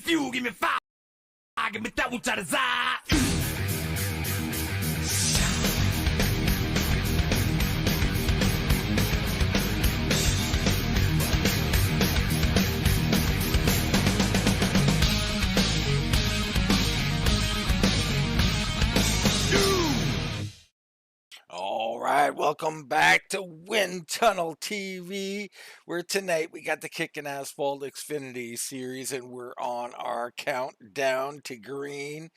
fuel, give me fire, give me that which I desire. All right, welcome back to Wind Tunnel TV, where tonight we got the Kickin Assphalt Xfinity series, and we're on our countdown to green.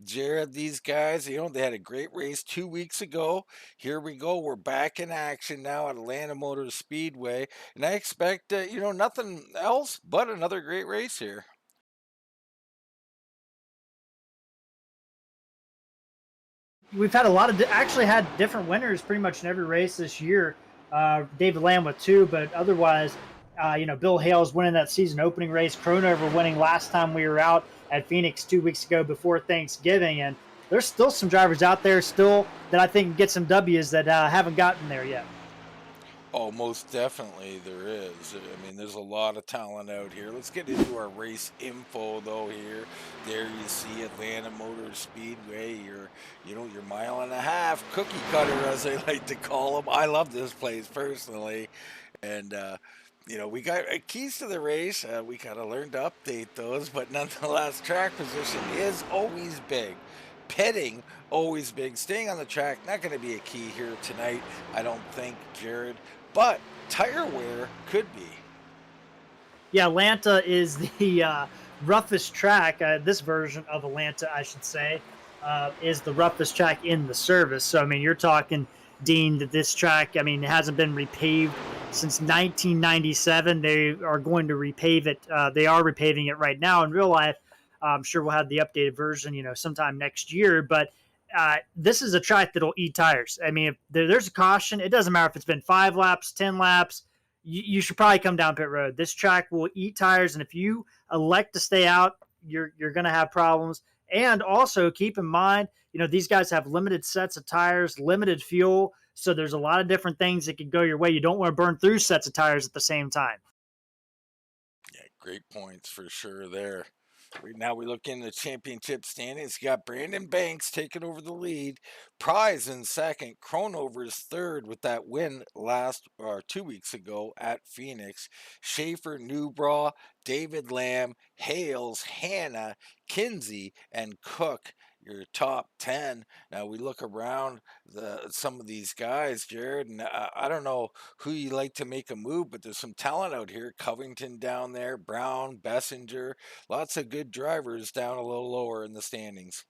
Jared, these guys, they had a great race 2 weeks ago. Here we go. We're back in action now at Atlanta Motor Speedway, and I expect, nothing else but another great race here. We've had a lot of actually had different winners pretty much in every race this year. David Lamb with 2, but otherwise, Bill Hale's winning that season opening race. Cronover winning last time we were out at Phoenix 2 weeks ago before Thanksgiving. And there's still some drivers out there still that I think can get some W's that haven't gotten there yet. Oh, most definitely there is. I mean, there's a lot of talent out here. Let's get into our race info, though, here. There you see Atlanta Motor Speedway, your mile and a half cookie cutter, as they like to call them. I love this place, personally. And, we got keys to the race. We got to learn to update those. But nonetheless, track position is always big. Pitting, always big. Staying on the track, not going to be a key here tonight, I don't think, Jared. But tire wear could be. Yeah, Atlanta is the roughest track. This version of Atlanta, I should say, is the roughest track in the service. So, I mean, you're talking, Dean, that this track, it hasn't been repaved since 1997. They are going to repave it. They are repaving it right now in real life. I'm sure we'll have the updated version, sometime next year. But this is a track that'll eat tires. If there's a caution, it doesn't matter if it's been 5 laps, 10 laps. You should probably come down pit road. This track will eat tires, and if you elect to stay out, you're going to have problems. And also keep in mind, these guys have limited sets of tires, limited fuel, so there's a lot of different things that could go your way. You don't want to burn through sets of tires at the same time. Yeah, great points for sure there. Now we look in the championship standings. You got Brandon Banks taking over the lead. Prize in second. Cronover's third with that win 2 weeks ago at Phoenix. Schaefer, Newbraw, David Lamb, Hales, Hanna, Kinsey, and Cook, your top 10. Now we look around some of these guys, Jared, and I don't know who you like to make a move, but there's some talent out here. Covington down there, Brown, Bessinger, lots of good drivers down a little lower in the standings.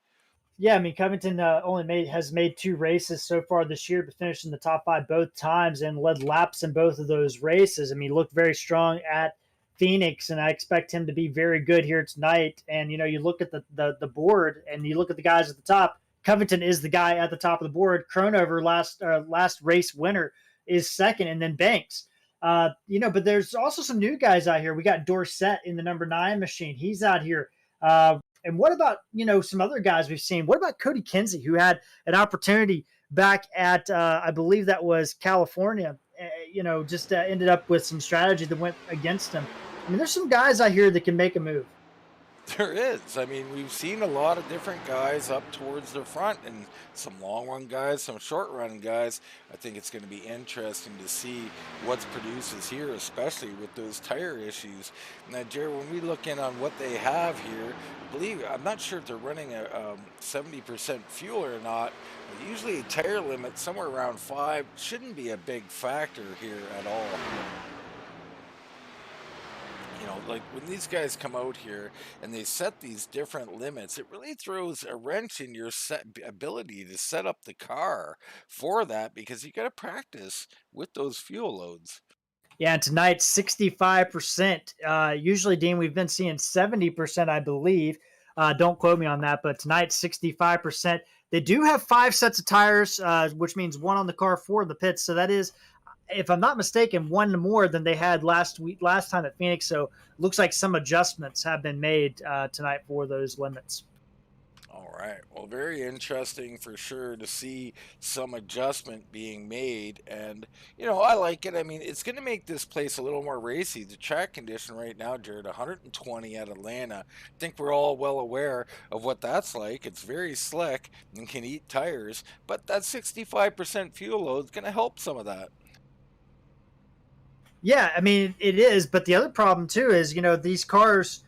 Yeah, Covington has made 2 races so far this year, but finished in the top 5 both times and led laps in both of those races. He looked very strong at Phoenix, and I expect him to be very good here tonight. And, you look at the board and you look at the guys at the top. Covington is the guy at the top of the board. Cronover, last race winner, is second, and then Banks. But there's also some new guys out here. We got Dorsett in the number 9 machine. He's out here. And what about, some other guys we've seen? What about Cody Kinsey, who had an opportunity back at, I believe that was California, just ended up with some strategy that went against him. There's some guys out here that can make a move. There is. We've seen a lot of different guys up towards the front, and some long run guys, some short run guys. I think it's going to be interesting to see what's produces here, especially with those tire issues. Now, Jared, when we look in on what they have here, I'm not sure if they're running a 70% fuel or not. But usually a tire limit somewhere around 5 shouldn't be a big factor here at all. Like when these guys come out here and they set these different limits, it really throws a wrench in your ability to set up the car for that, because you got to practice with those fuel loads. Yeah, and tonight 65%. Usually, Dean, we've been seeing 70%, I believe. Don't quote me on that, but tonight 65%. They do have 5 sets of tires, which means 1 on the car, 4 in the pits. So that is, if I'm not mistaken, 1 more than they had last time at Phoenix. So looks like some adjustments have been made tonight for those limits. All right. Well, very interesting for sure to see some adjustment being made. And, I like it. I mean, it's going to make this place a little more racy. The track condition right now, Jared, 120 at Atlanta. I think we're all well aware of what that's like. It's very slick and can eat tires, but that 65% fuel load is going to help some of that. Yeah, I mean it is, but the other problem too is these cars,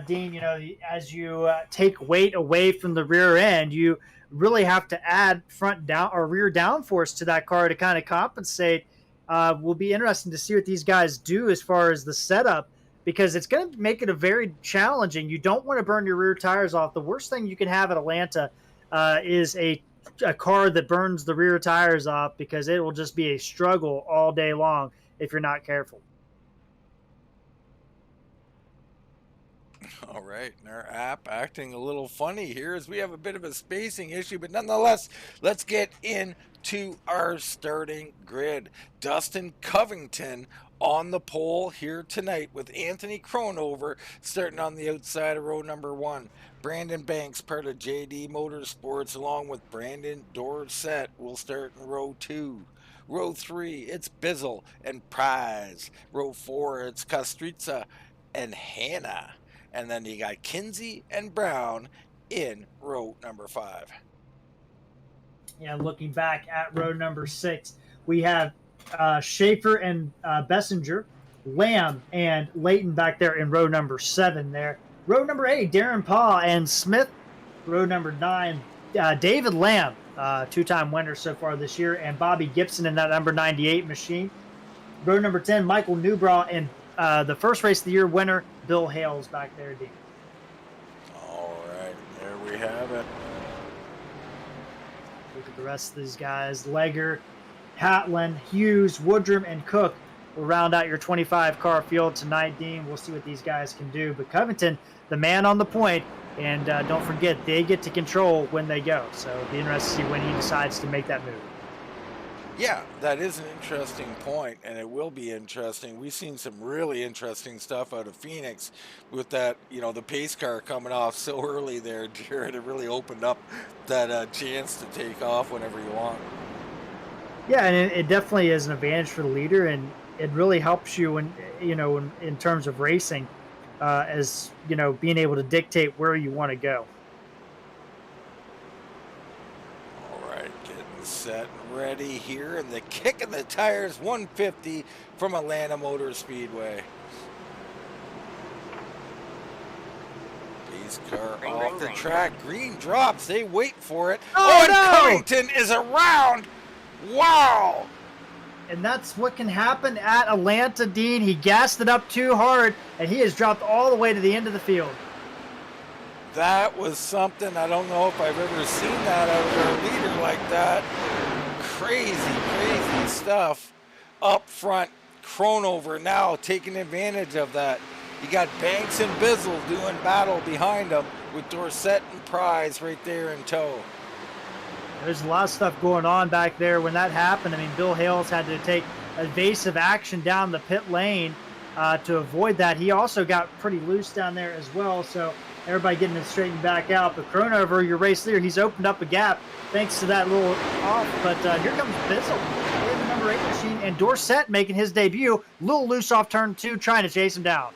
Dean. As you take weight away from the rear end, you really have to add front down or rear downforce to that car to kind of compensate. Will be interesting to see what these guys do as far as the setup because it's going to make it a very challenging. You don't want to burn your rear tires off. The worst thing you can have at Atlanta is a car that burns the rear tires off because it will just be a struggle all day long if you're not careful. All right, and our app acting a little funny here as we have a bit of a spacing issue, but nonetheless, let's get into our starting grid. Dustin Covington on the pole here tonight with Anthony Cronover starting on the outside of row number 1. Brandon Banks, part of JD Motorsports, along with Brandon Dorsett, will start in row 2. Row 3, it's Bizzle and Prize. Row 4, it's Kastritza and Hannah. And then you got Kinsey and Brown in row number 5. Yeah, looking back at row number 6, we have Schaefer and Bessinger, Lamb and Leighton back there in row number 7 there. Row number 8, Darren Paw and Smith. Row number 9, David Lamb, two-time winner so far this year, and Bobby Gibson in that number 98 machine. Row number 10, Michael Newbrow and the first race of the year winner, Bill Hales back there, Dean. All right, there we have it. Look at the rest of these guys. Legger, Hatlin, Hughes, Woodrum, and Cook will round out your 25-car field tonight, Dean. We'll see what these guys can do. But Covington, the man on the point, and don't forget, they get to control when they go. So it'll be interesting to see when he decides to make that move. Yeah, that is an interesting point, and it will be interesting. We've seen some really interesting stuff out of Phoenix with that, the pace car coming off so early there, Jared. It really opened up that chance to take off whenever you want. Yeah, and it definitely is an advantage for the leader, and it really helps you in terms of racing, as being able to dictate where you want to go. All right, getting set and ready here, and the kick in the tires, 150 from Atlanta Motor Speedway. Pace car off the track, green drops, they wait for it. Oh, and no! Covington is around. Wow! And that's what can happen at Atlanta, Dean. He gassed it up too hard, and he has dropped all the way to the end of the field. That was something. I don't know if I've ever seen that out of our leader like that. Crazy stuff. Up front, Cronover now taking advantage of that. You got Banks and Bizzle doing battle behind them with Dorsett and Prize right there in tow. There's a lot of stuff going on back there when that happened. I mean, Bill Hales had to take evasive action down the pit lane to avoid that. He also got pretty loose down there as well, so everybody getting it straightened back out. But Cronover, your race leader, he's opened up a gap thanks to that little off. But here comes Bizzle in the number 8 machine, and Dorsett making his debut. A little loose off turn 2, trying to chase him down.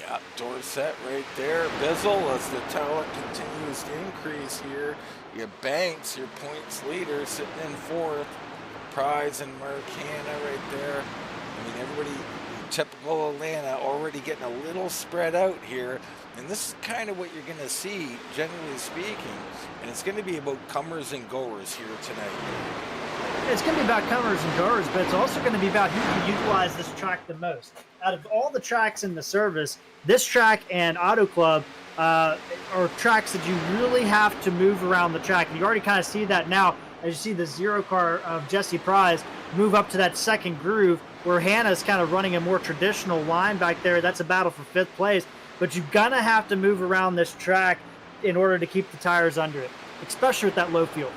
Yeah, Dorsett right there. Bizzle, as the talent continues to increase here. You have Banks, your points leader, sitting in 4th. Prize and Marcana right there. I mean, everybody, typical Atlanta, already getting a little spread out here. And this is kind of what you're going to see, generally speaking. And it's going to be about comers and goers here tonight. It's going to be about comers and goers, but it's also going to be about who can utilize this track the most. Out of all the tracks in the service, this track and Auto Club are tracks that you really have to move around the track. And you already kind of see that now as you see the 0 car of Jesse Prize move up to that second groove where Hannah's kind of running a more traditional line back there. That's a battle for 5th place. But you're going to have to move around this track in order to keep the tires under it, especially with that low fuel.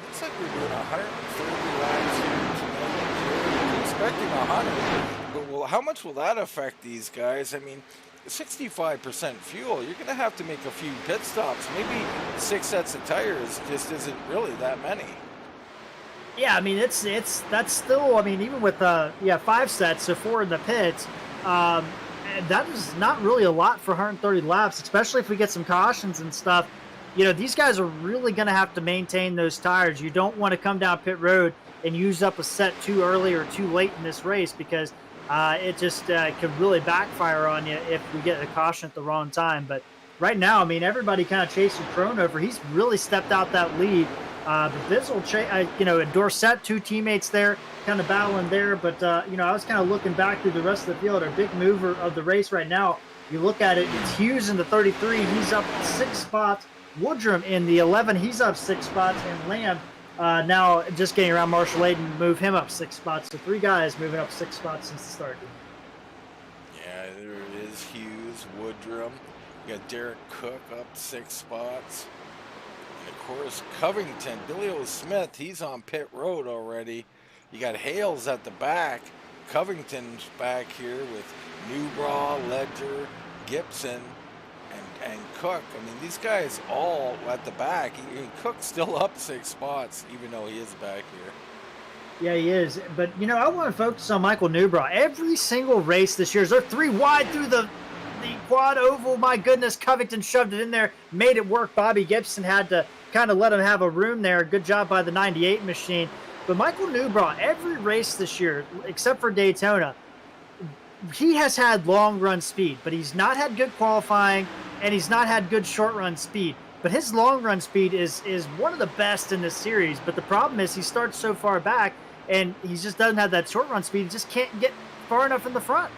Looks like we're doing 130 laps here tonight. We're expecting 100, but how much will that affect these guys? I mean, 65% fuel, you're going to have to make a few pit stops. Maybe 6 sets of tires just isn't really that many. Yeah, I mean that's still, I mean, even with 5 sets, so 4 in the pits, um, and that is not really a lot for 130 laps, especially if we get some cautions and stuff. These guys are really going to have to maintain those tires. You don't want to come down pit road and use up a set too early or too late in this race, because it just could really backfire on you if we get a caution at the wrong time. But right now, I mean, everybody kind of chasing Crone over. He's really stepped out that lead. The Bizzle, and Dorsett, 2 teammates there, kind of battling there. But, I was kind of looking back through the rest of the field. Our big mover of the race right now, you look at it, it's Hughes in the 33. He's up 6 spots. Woodrum in the 11. He's up 6 spots. And Lamb now just getting around Marshall Aiden, move him up 6 spots. So 3 guys moving up 6 spots since the start. Yeah, there is Hughes, Woodrum. You got Derek Cook up 6 spots. And of course, Covington, Billy O. Smith, he's on pit road already. You got Hales at the back. Covington's back here with Newbraw, Ledger, Gibson, and Cook. I mean, these guys all at the back. Cook's still up 6 spots, even though he is back here. Yeah, he is. But, I want to focus on Michael Newbraw. Every single race this year, they're 3 wide through the quad oval. My goodness, Covington shoved it in there, made it work. Bobby Gibson had to kind of let him have a room there. Good job by the 98 machine. But Michael Newbraw, every race this year, except for Daytona, he has had long run speed, but he's not had good qualifying, and he's not had good short run speed. But his long run speed is one of the best in this series. But the problem is he starts so far back, and he just doesn't have that short run speed. He just can't get far enough in the front.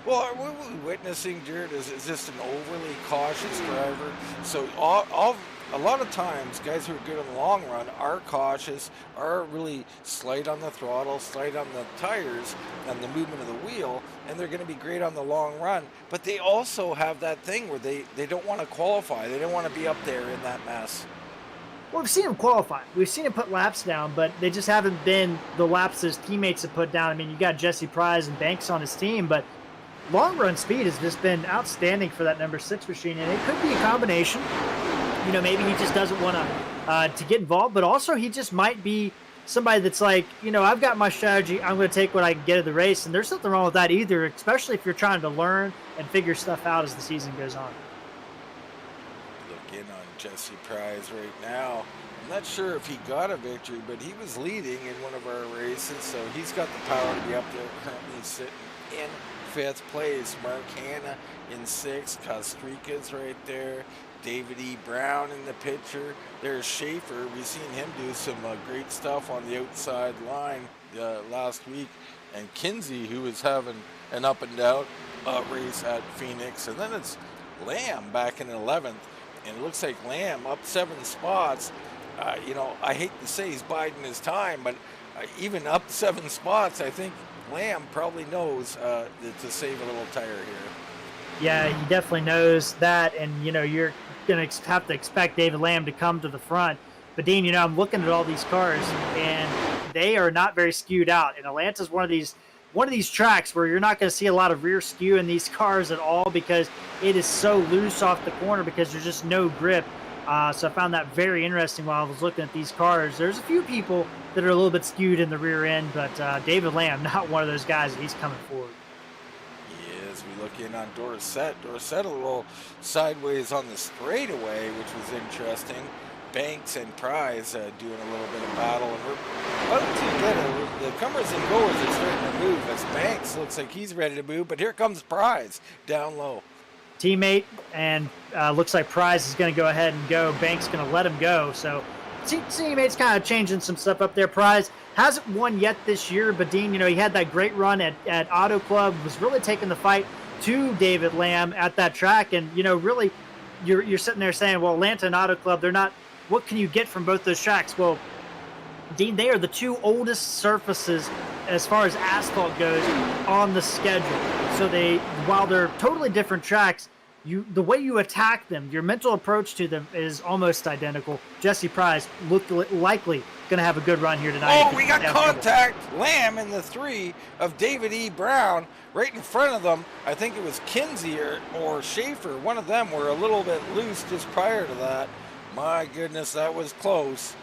Well, what we're witnessing, Jared, is just an overly cautious driver. So a lot of times, guys who are good in the long run are cautious, are really slight on the throttle, slight on the tires, and the movement of the wheel, and they're going to be great on the long run. But they also have that thing where they don't want to qualify. They don't want to be up there in that mess. Well, we've seen him qualify. We've seen him put laps down, but they just haven't been the laps his teammates have put down. I mean, you got Jesse Prize and Banks on his team, but long run speed has just been outstanding for that number 6 machine, and it could be a combination. Maybe he just doesn't want to get involved, but also he just might be somebody that's like, I've got my strategy. I'm going to take what I can get of the race, and there's nothing wrong with that either, especially if you're trying to learn and figure stuff out as the season goes on. Look in on Jesse Prize right now. I'm not sure if he got a victory, but he was leading in one of our races, so he's got the power to be up there. Currently sitting in 5th place. Mark Hanna in 6th. Kostrika's right there. David E. Brown in the picture. There's Schaefer. We've seen him do some great stuff on the outside line last week. And Kinsey, who is having an up and down race at Phoenix. And then it's Lamb back in 11th. And it looks like Lamb up 7 spots. I hate to say he's biding his time, but even up 7 spots, I think Lamb probably knows to save a little tire here. Yeah, he definitely knows that, and you're going to have to expect David Lamb to come to the front. But Dean, I'm looking at all these cars, and they are not very skewed out. And Atlanta's one of these tracks where you're not going to see a lot of rear skew in these cars at all, because it is so loose off the corner because there's just no grip. So I found that very interesting while I was looking at these cars. There's a few people that are a little bit skewed in the rear end, but David Lamb, not one of those guys. He's coming forward. We look in on Dorsett. Dorsett a little sideways on the straightaway, which was interesting. Banks and Prize doing a little bit of battle. And we're about to get it. The comers and goers are starting to move as Banks looks like he's ready to move, but here comes Prize down low. Teammate, and looks like Prize is going to go ahead and go. Banks going to let him go. So teammates kind of changing some stuff up there. Prize hasn't won yet this year, but Dean, he had that great run at Auto Club, was really taking the fight to David Lamb at that track. And, really, you're sitting there saying, well, Atlanta and Auto Club, they're not, what can you get from both those tracks? Well, Dean, they are the 2 oldest surfaces as far as asphalt goes on the schedule. So while they're totally different tracks, the way you attack them, your mental approach to them is almost identical. Jesse Price looked likely going to have a good run here tonight. Oh, we got contact. Lamb in the 3 of David E. Brown right in front of them. I think it was Kinsey or Schaefer. One of them were a little bit loose just prior to that. My goodness, that was close.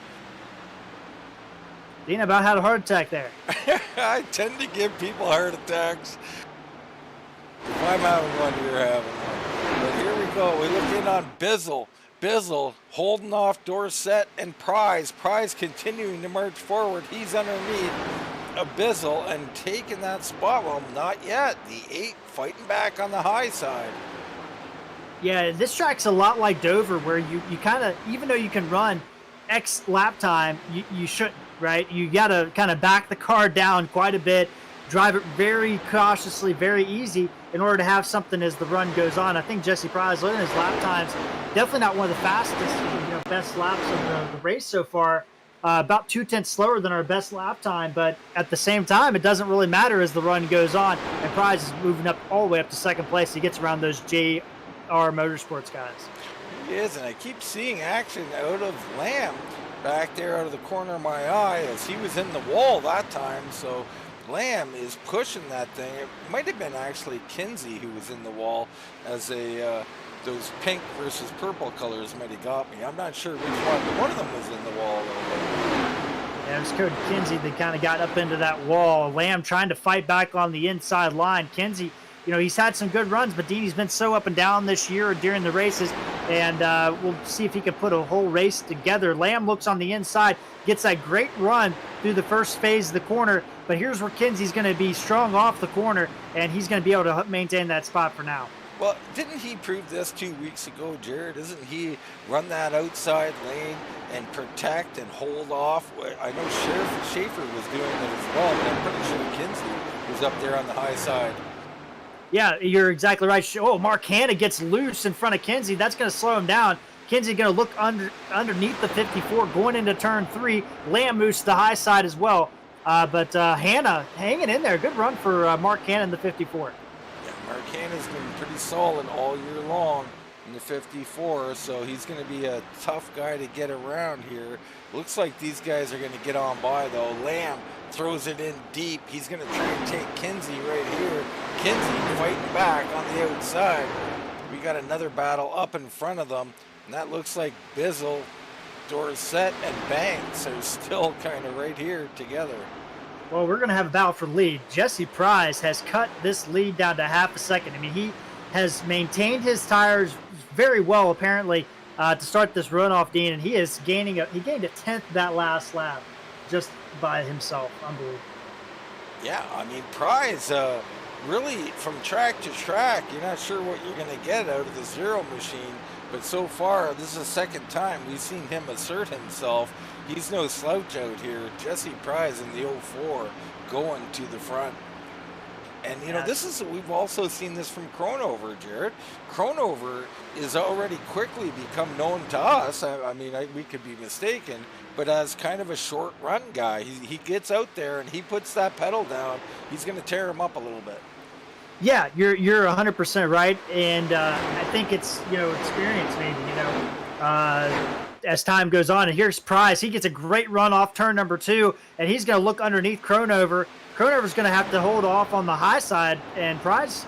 Dean about had a heart attack there. I tend to give people heart attacks. If I'm having one, you're having one. But here we go. We look in on Bizzle. Bizzle holding off Dorsett and Prize. Prize continuing to march forward. He's underneath a Bizzle and taking that spot. Well, not yet. The 8 fighting back on the high side. Yeah, this track's a lot like Dover, where you kind of, even though you can run X lap time, you shouldn't, right? You got to kind of back the car down quite a bit, drive it very cautiously, very easy in order to have something as the run goes on. I think Jesse Price, looking at his lap times, definitely not one of the fastest, best laps of the race so far. About 2/10 slower than our best lap time, but at the same time, it doesn't really matter as the run goes on. And Price is moving up all the way up to second place. He gets around those JR Motorsports guys. He is, and I keep seeing action out of Lamb back there out of the corner of my eye as he was in the wall that time. So Lamb is pushing that thing. It might have been actually Kinsey who was in the wall as those pink versus purple colors might have got me. I'm not sure which one, but one of them was in the wall a little bit. Yeah, it was Cody Kinsey that kind of got up into that wall. Lamb trying to fight back on the inside line. Kinsey, he's had some good runs, but Dean's been so up and down this year during the races, and we'll see if he can put a whole race together. Lamb looks on the inside, gets that great run through the first phase of the corner, but here's where Kinsey's going to be strong off the corner, and he's going to be able to maintain that spot for now. Well, didn't he prove this 2 weeks ago, Jared? Isn't he run that outside lane and protect and hold off? I know Schaefer was doing it as well, but I'm pretty sure Kinsey was up there on the high side. Yeah, you're exactly right. Oh, Mark Hanna gets loose in front of Kinsey. That's going to slow him down. Kinsey going to look underneath the 54 going into turn 3. Lamb moves to the high side as well. But Hanna hanging in there. Good run for Mark Hanna in the 54. Yeah, Mark Hanna's been pretty solid all year long in the 54, so he's going to be a tough guy to get around here. Looks like these guys are going to get on by, though. Lamb throws it in deep. He's going to try and take Kinsey right here. Kinsey fighting back on the outside. We got another battle up in front of them, and that looks like Bizzle, Dorsett, and Banks are still kind of right here together. Well, we're going to have a battle for lead. Jesse Price has cut this lead down to half a second. I mean, he has maintained his tires very well, apparently, to start this runoff, Dean, and he is gained a 10th that last lap just by himself. Unbelievable. Yeah, I mean, Price, really from track to track, you're not sure what you're going to get out of the Zero machine, but so far, this is the second time we've seen him assert himself. He's no slouch out here. Jesse Price in the 04 going to the front. And, we've also seen this from Kronover, Jared. Kronover is already quickly become known to us. We could be mistaken, but as kind of a short run guy. He gets out there and he puts that pedal down. He's going to tear him up a little bit. Yeah, you're 100% right. And I think it's, experience maybe, as time goes on. And here's Price. He gets a great run off turn number 2, and he's going to look underneath Kronover. Kronover's going to have to hold off on the high side, and Price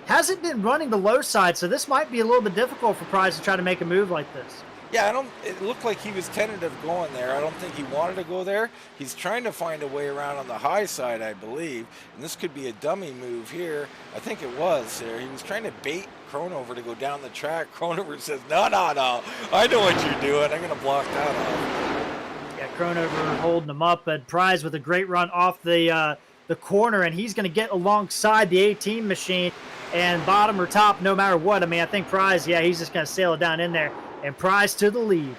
hasn't been running the low side, so this might be a little bit difficult for Price to try to make a move like this. Yeah, it looked like he was tentative going there. I don't think he wanted to go there. He's trying to find a way around on the high side, I believe. And this could be a dummy move here. I think it was there. He was trying to bait Kronover to go down the track. Kronover says, no. I know what you're doing. I'm going to block that off. Yeah, Kronover holding him up, but Price with a great run off the corner, and he's going to get alongside the 18 machine and bottom or top no matter what. I think Price, he's just going to sail it down in there. And Price to the lead.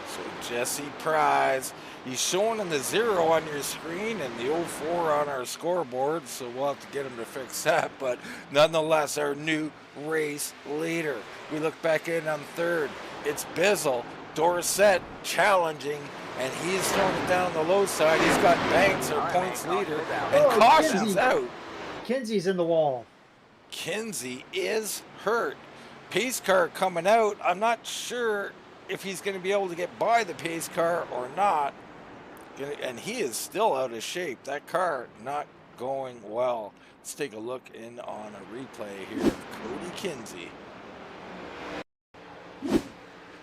So Jesse Price, he's showing in the 0 on your screen and the 04 on our scoreboard, so we'll have to get him to fix that. But nonetheless, our new race leader. We look back in on third. It's Bizzle, Dorsett challenging, and he's throwing it down the low side. He's got Banks, our points leader, and cautions out. Kinsey's in the wall. Kinsey is hurt. pace car coming out. I'm not sure if he's going to be able to get by the pace car or not. And he is still out of shape. That car not going well. Let's take a look in on a replay here of Cody Kinsey.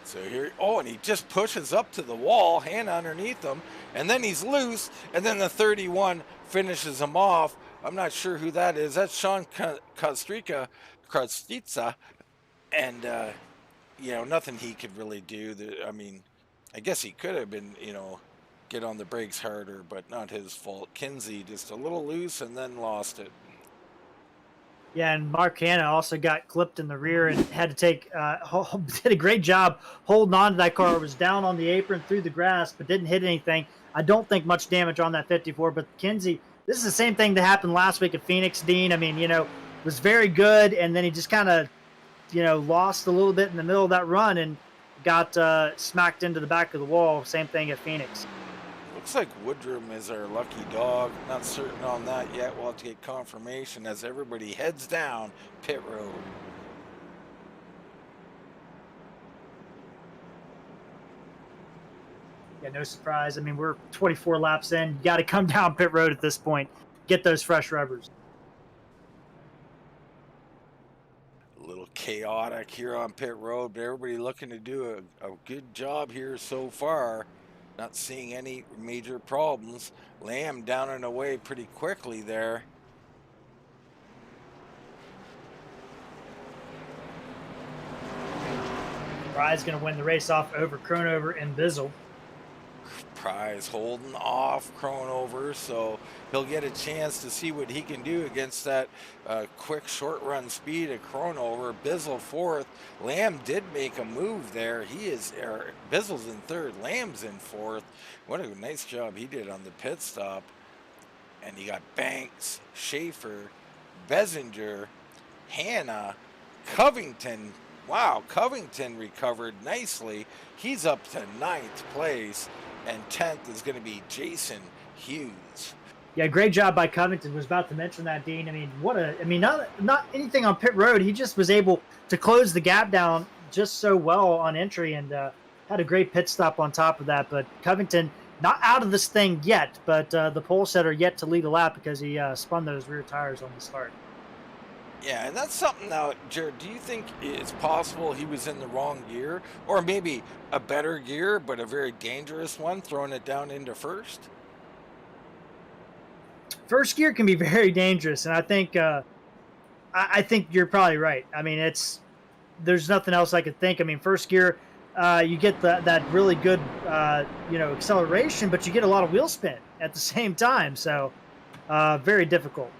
So here, and he just pushes up to the wall, hand underneath him, and then he's loose, and then the 31 finishes him off. I'm not sure who that is. That's Sean Kostitsa, and nothing he could really do. I mean, I guess he could have been, get on the brakes harder, but not his fault. Kinsey just a little loose and then lost it. Yeah, and Mark Hanna also got clipped in the rear and had to take did a great job holding on to that car. It was down on the apron through the grass, but didn't hit anything. I don't think much damage on that 54, but Kinsey, this is the same thing that happened last week at Phoenix, Dean. I mean, was very good, and then he just kind of, lost a little bit in the middle of that run and got smacked into the back of the wall. Same thing at Phoenix. Looks like Woodrum is our lucky dog. Not certain on that yet. We'll have to get confirmation as everybody heads down pit road. Yeah, no surprise. I mean, we're 24 laps in. You got to come down pit road at this point. Get those fresh rubbers. A little chaotic here on pit road, but everybody looking to do a good job here so far. Not seeing any major problems. Lamb down and away pretty quickly there. Fry's going to win the race off over Kronover and Bizzle. Prize holding off Kronover, so he'll get a chance to see what he can do against that quick short run speed of Kronover. Bizzle fourth. Lamb did make a move there. Bizzle's in third, Lamb's in fourth. What a nice job he did on the pit stop. And you got Banks, Schaefer, Bessinger, Hanna, Covington. Wow, Covington recovered nicely. He's up to 9th place. And 10th is going to be Jason Hughes. Yeah, great job by Covington. Was about to mention that, Dean. I mean, not anything on pit road. He just was able to close the gap down just so well on entry and had a great pit stop on top of that. But Covington not out of this thing yet, but the pole setter yet to lead a lap because he spun those rear tires on the start. Yeah, and that's something now, Jared, do you think it's possible he was in the wrong gear? Or maybe a better gear, but a very dangerous one, throwing it down into first? First gear can be very dangerous, and I think you're probably right. I mean, there's nothing else I could think. I mean, first gear, you get that really good, acceleration, but you get a lot of wheel spin at the same time, so very difficult.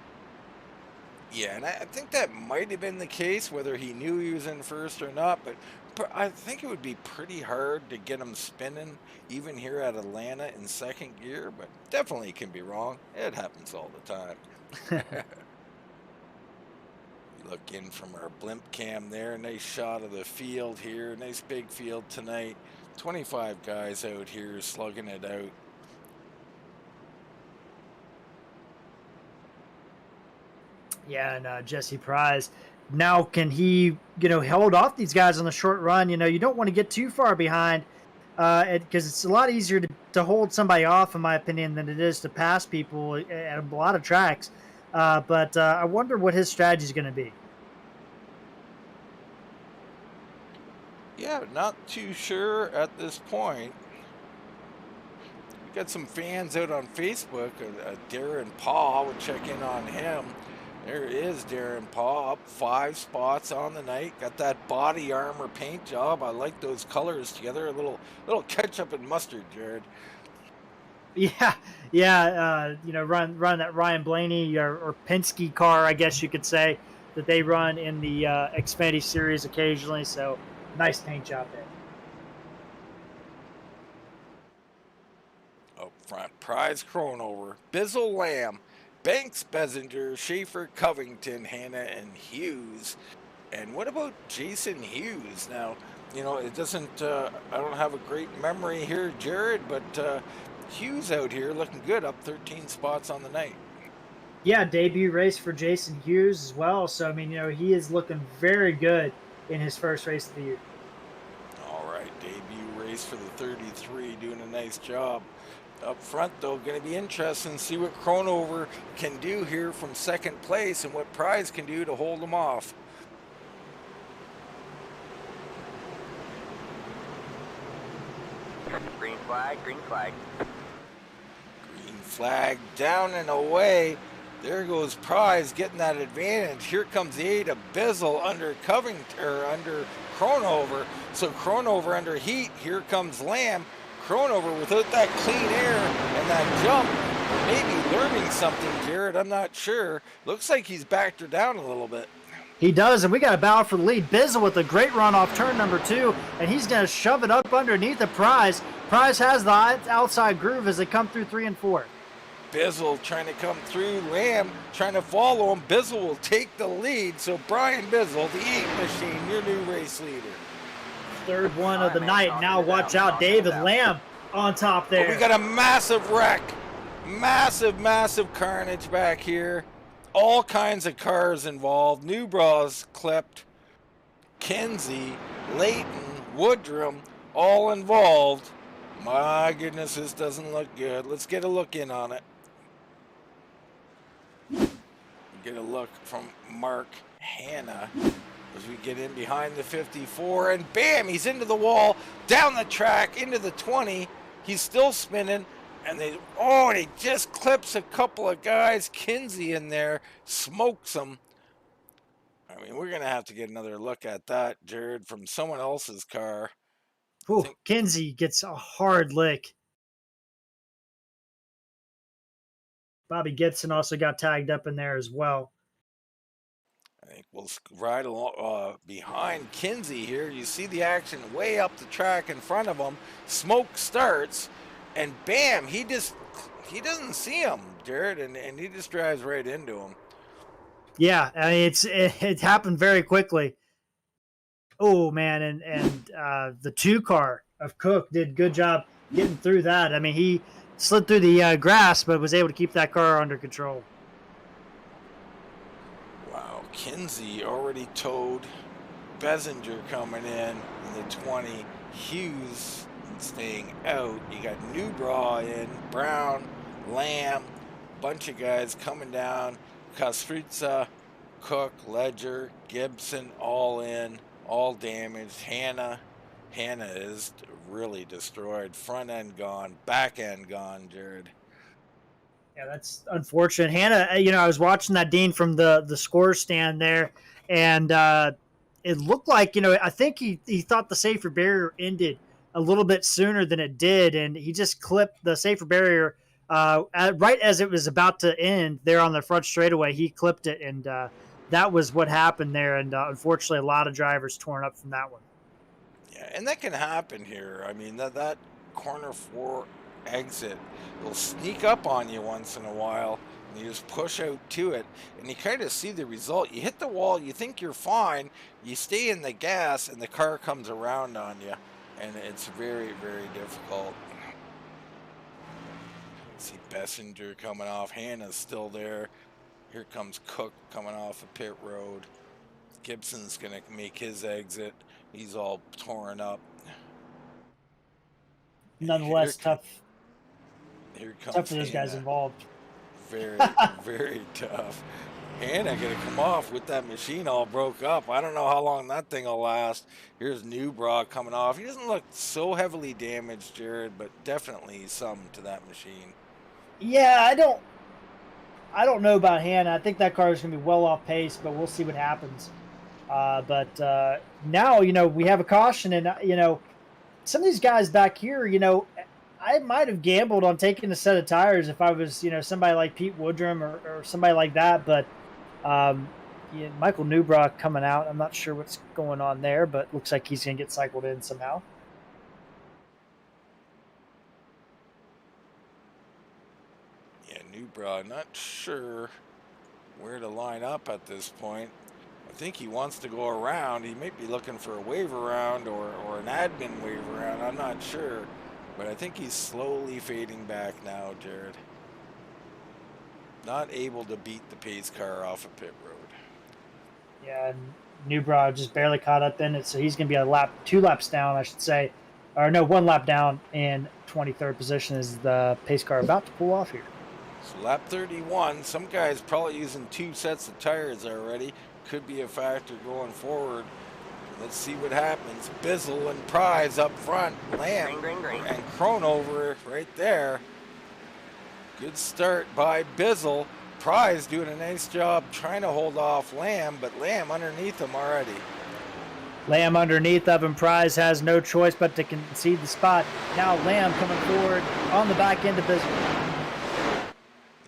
Yeah, and I think that might have been the case, whether he knew he was in first or not, but I think it would be pretty hard to get him spinning, even here at Atlanta in second gear, but definitely can be wrong. It happens all the time. Look in from our blimp cam there. Nice shot of the field here. Nice big field tonight. 25 guys out here slugging it out. Yeah, and Jesse Prize. Now, can he, hold off these guys on the short run? You don't want to get too far behind because it's a lot easier to hold somebody off, in my opinion, than it is to pass people at a lot of tracks. But I wonder what his strategy is going to be. Yeah, not too sure at this point. We got some fans out on Facebook. Darren Paul, we'll check in on him. There is Darren Paul, up 5 spots on the night. Got that body armor paint job. I like those colors together. A little ketchup and mustard, Jared. Yeah. Run that Ryan Blaney or Penske car, I guess you could say, that they run in the Xfinity series occasionally. So nice paint job there. Up front, Prize Kronover, Bizzle Lamb, Banks, Bessinger, Schaefer, Covington, Hanna, and Hughes. And what about Jason Hughes? Now, it doesn't, I don't have a great memory here, Jared, but Hughes out here looking good, up 13 spots on the night. Yeah, debut race for Jason Hughes as well. So, I mean, he is looking very good in his first race of the year. All right, debut race for the 33, doing a nice job. Up front, though, going to be interesting to see what Cronover can do here from second place and what Prize can do to hold him off. Green flag, green flag. Green flag down and away. There goes Prize getting that advantage. Here comes the 8 of Bizzle under under Cronover. So Cronover under heat. Here comes Lamb. Cronover without that clean air and that jump, maybe learning something, Jared. I'm not sure. Looks like he's backed her down a little bit. He does, and we got a battle for the lead. Bizzle with a great run off turn number 2, and he's going to shove it up underneath the Prize. Prize has the outside groove as they come through 3 and 4. Bizzle trying to come through. Lamb trying to follow him. Bizzle will take the lead. So Brian Bizzle, the 8 machine, your new race leader. Third one of the night. Now watch out, David Lamb on top there. Oh, we got a massive wreck. Massive carnage back here. All kinds of cars involved. Newbraw's clipped. Kinsey, Layton, Woodrum, all involved. My goodness, this doesn't look good. Let's get a look in on it. Get a look from Mark Hanna as we get in behind the 54, and bam, he's into the wall, down the track, into the 20. He's still spinning, and he just clips a couple of guys. Kinsey in there smokes them. I mean, we're gonna have to get another look at that, Jared, from someone else's car. Ooh, Kinsey gets a hard lick. Bobby Gibson also got tagged up in there as well. I think we'll ride along behind Kinsey here. You see the action way up the track in front of him. Smoke starts, and bam, he doesn't see him, Jared, and he just drives right into him. Yeah, I mean, it happened very quickly. Oh man, and the 2 car of Cook did a good job getting through that. I mean, he slid through the grass, but was able to keep that car under control. Wow, Kinsey already towed. Bessinger coming in the 20. Hughes staying out. You got Newbraw in, Brown, Lamb, bunch of guys coming down. Kostritza, Cook, Ledger, Gibson, all in, all damaged. Hanna is really destroyed. Front end gone, back end gone, Jared. Yeah, that's unfortunate. Hanna, I was watching that, Dean, from the score stand there, and it looked like, I think he thought the safer barrier ended a little bit sooner than it did, and he just clipped the safer barrier right as it was about to end there on the front straightaway. He clipped it, and that was what happened there, and unfortunately a lot of drivers torn up from that one. Yeah, and that can happen here. I mean, that corner 4 exit will sneak up on you once in a while, and you just push out to it, and you kind of see the result. You hit the wall, you think you're fine, you stay in the gas, and the car comes around on you, and it's very difficult. See Bessinger coming off. Hanna's still there. Here comes Cook coming off of pit road. Gibson's gonna make his exit. He's all torn up. Nonetheless, tough for those guys involved. Very tough. Hanna gonna come off with that machine all broke up. I don't know how long that thing will last. Here's Newbraw coming off. He doesn't look so heavily damaged, Jared, but definitely some to that machine. Yeah, I don't know about Hanna. I think that car is going to be well off pace, but we'll see what happens. But now, we have a caution, and, some of these guys back here, I might have gambled on taking a set of tires if I was, somebody like Pete Woodrum or somebody like that. But Michael Newbraw coming out. I'm not sure what's going on there, but looks like he's going to get cycled in somehow. Newbraw, not sure where to line up at this point. I think he wants to go around. He might be looking for a wave around or an admin wave around. I'm not sure. But I think he's slowly fading back now, Jared. Not able to beat the pace car off a pit road. Yeah, and Newbrow just barely caught up in it, so he's going to be 2 laps down, I should say. Or no, 1 lap down in 23rd position is the pace car about to pull off here. So lap 31, some guys probably using 2 sets of tires already. Could be a factor going forward. Let's see what happens. Bizzle and Prize up front. Lamb and Cronover right there. Good start by Bizzle. Prize doing a nice job trying to hold off Lamb, but Lamb underneath him already. Lamb underneath of him. Prize has no choice but to concede the spot. Now Lamb coming forward on the back end of Bizzle.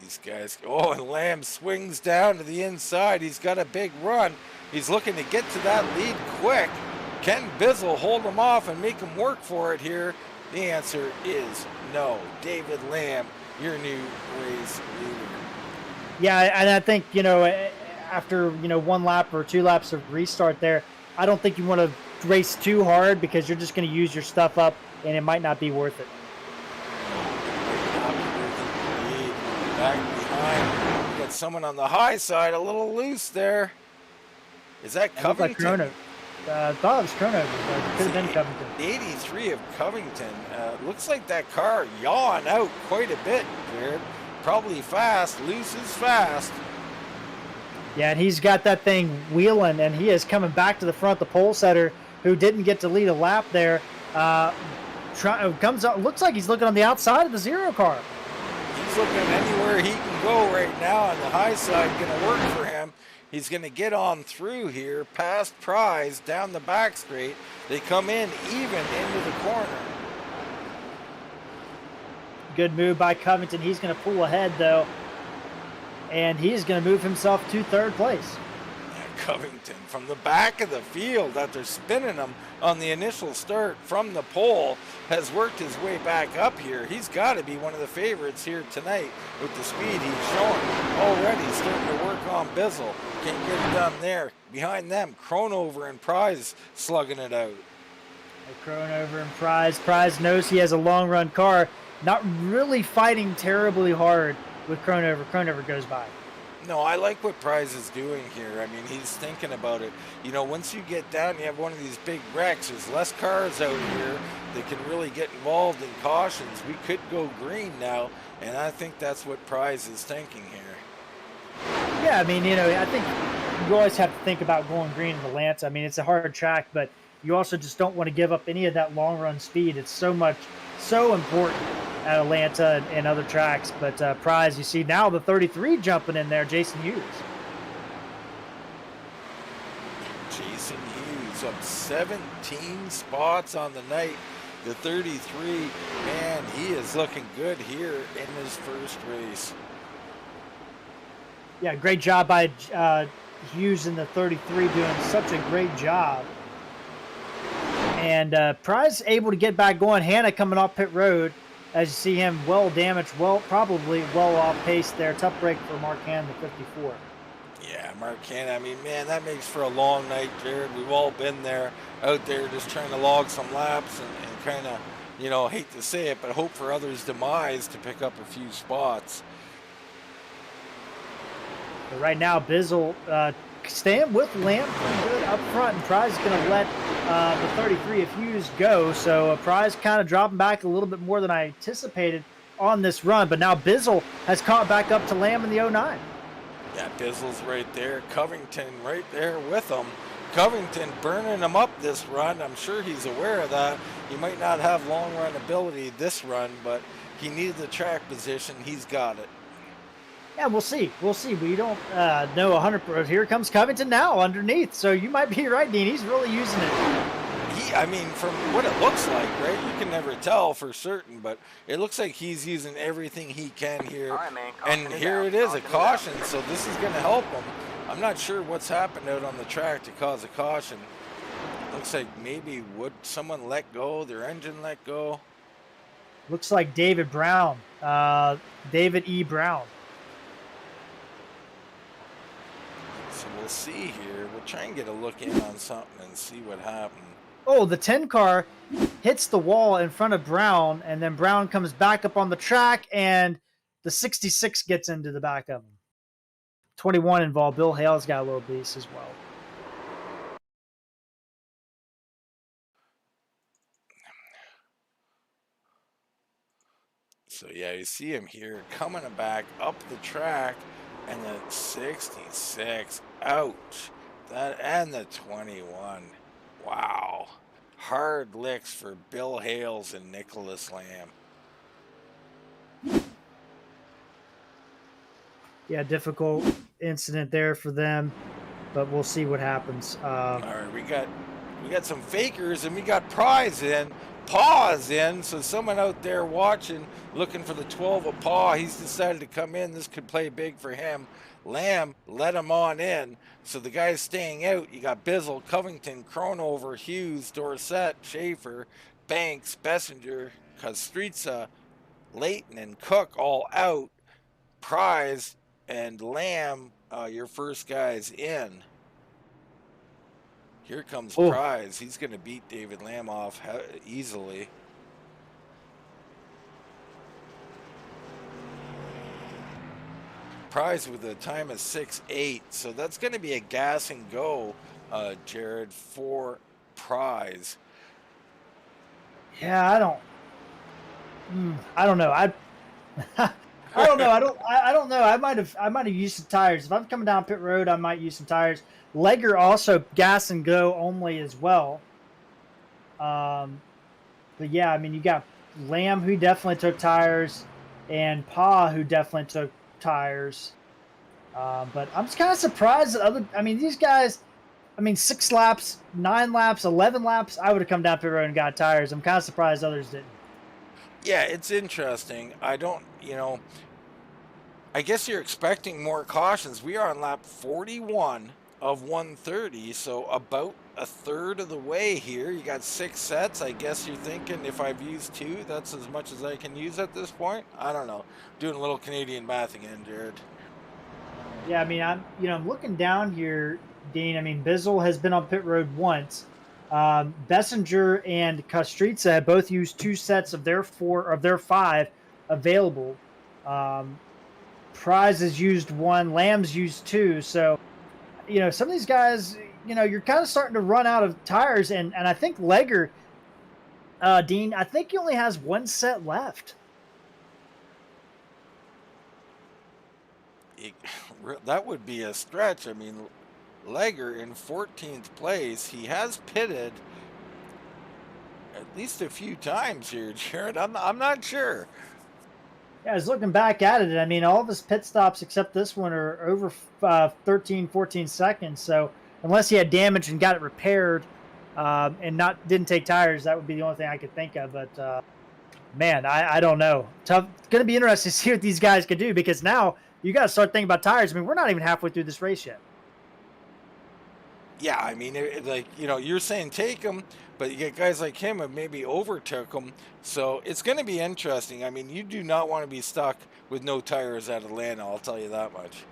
These guys, oh, and Lamb swings down to the inside. He's got a big run. He's looking to get to that lead quick. Can Bizzle hold him off and make him work for it here? The answer is no. David Lamb, your new race leader. Yeah, and I think, after, 1 lap or 2 laps of restart there, I don't think you want to race too hard because you're just going to use your stuff up and it might not be worth it. Back behind. We got someone on the high side, a little loose there. Is that Covington? I thought it was Cronover, but it could have been Covington. 83 of Covington. Looks like that car yawing out quite a bit, Jared. Probably fast. Loose is fast. Yeah, and he's got that thing wheeling, and he is coming back to the front. The pole setter, who didn't get to lead a lap there, comes up. Looks like he's looking on the outside of the zero car. He's looking anywhere he can go right now, and the high side going to work for him. He's going to get on through here, past Prize, down the back straight. They come in even into the corner. Good move by Covington. He's going to pull ahead, though, and he's going to move himself to 3rd place. Covington from the back of the field after spinning him on the initial start from the pole has worked his way back up here. He's got to be one of the favorites here tonight with the speed he's showing. Already starting to work on Bizzle. Can't get it done there. Behind them, Cronover and Prize slugging it out. Cronover and Prize. Prize knows he has a long run car. Not really fighting terribly hard with Cronover. Cronover goes by. No, I like what Prize is doing here. I mean, he's thinking about it. Once you get down, you have one of these big wrecks. There's less cars out here that can really get involved in cautions. We could go green now, and I think that's what Prize is thinking here. Yeah, I mean, I think you always have to think about going green in Atlanta. I mean, it's a hard track, but you also just don't want to give up any of that long run speed. It's so important at Atlanta and other tracks. But Prize, you see now the 33 jumping in there, Jason Hughes. Jason Hughes up 17 spots on the night. The 33, man, he is looking good here in his first race. Yeah, great job by Hughes in the 33, doing such a great job. And Prize able to get back going. Hannah coming off pit road. As you see him well damaged, probably well off pace there. Tough break for Mark Hanna, the 54. Yeah, Mark Hanna, I mean, man, that makes for a long night, Jared. We've all been there, out there just trying to log some laps and kind of, hate to say it, but hope for others' demise to pick up a few spots. But right now, Bizzle staying with Lamb pretty good up front, and Prize is going to let the 33 of Hughes go. So Prize kind of dropping back a little bit more than I anticipated on this run. But now Bizzle has caught back up to Lamb in the 09. Yeah, Bizzle's right there. Covington right there with him. Covington burning him up this run. I'm sure he's aware of that. He might not have long run ability this run, but he needed the track position. He's got it. Yeah, we'll see. We don't know 100%. Here comes Covington now underneath. So you might be right, Dean. He's really using it. From what it looks like, right? You can never tell for certain, but it looks like he's using everything he can here. All right, man, and here it is, a caution, so this is going to help him. I'm not sure what's happened out on the track to cause a caution. Looks like maybe would someone let go, their engine let go. Looks like David Brown, David E. Brown. So we'll see here. We'll try and get a look in on something and see what happened. Oh, the 10 car hits the wall in front of Brown, and then Brown comes back up on the track, and the 66 gets into the back of him. 21 involved. Bill Hale's got a little piece as well. So yeah, you see him here coming back up the track, and the 66. Ouch. That and the 21. Wow. Hard licks for Bill Hales and Nicholas Lamb. Yeah, difficult incident there for them, but we'll see what happens. All right, we got some fakers, and we got Prize in. Paw's in, so someone out there watching, looking for the 12 of Paw, he's decided to come in. This could play big for him. Lamb let him on in, so the guys staying out. You got Bizzle, Covington, Cronover, Hughes, Dorsett, Schaefer, Banks, Bessinger, Kostritza, Leighton, and Cook all out. Prize and Lamb, your first guys in. Here comes Oh. Prize. He's going to beat David Lamb off easily. Prize with a time of 6.8. So that's going to be a gas and go, Jared, for Prize. Yeah, I don't know. I don't know. I don't know. I might have used some tires. If I'm coming down pit road, I might use some tires. Legger also gas and go only as well. But yeah, I mean, you got Lamb, who definitely took tires, and Paw, who definitely took tires. But I'm just kind of surprised that these guys, 6 laps, 9 laps, 11 laps, I would have come down pit road and got tires. I'm kind of surprised others didn't. Yeah, it's interesting. I guess you're expecting more cautions. We are on lap 41 of 130, so about a third of the way here. You got 6 sets. I guess you're thinking if I've used 2, that's as much as I can use at this point. I don't know. Doing a little Canadian math again, Jared. Yeah, I'm looking down here, Dean. Bizzle has been on pit road once. Bessinger and Kostritza have both used 2 sets of their 5 available. Prize has used 1, Lamb's used 2. So, some of these guys, you're kind of starting to run out of tires. And I think Legger, Dean, I think he only has 1 set left. That would be a stretch. Legger in 14th place. He has pitted at least a few times here, Jared. I'm not sure. Yeah, I was looking back at it. All of his pit stops except this one are over 13, 14 seconds. So unless he had damage and got it repaired and didn't take tires, that would be the only thing I could think of. But, man, I don't know. Tough. It's going to be interesting to see what these guys could do, because now you got to start thinking about tires. We're not even halfway through this race yet. Yeah, you're saying take him, but you get guys like him who maybe overtook him. So it's going to be interesting. You do not want to be stuck with no tires at Atlanta, I'll tell you that much.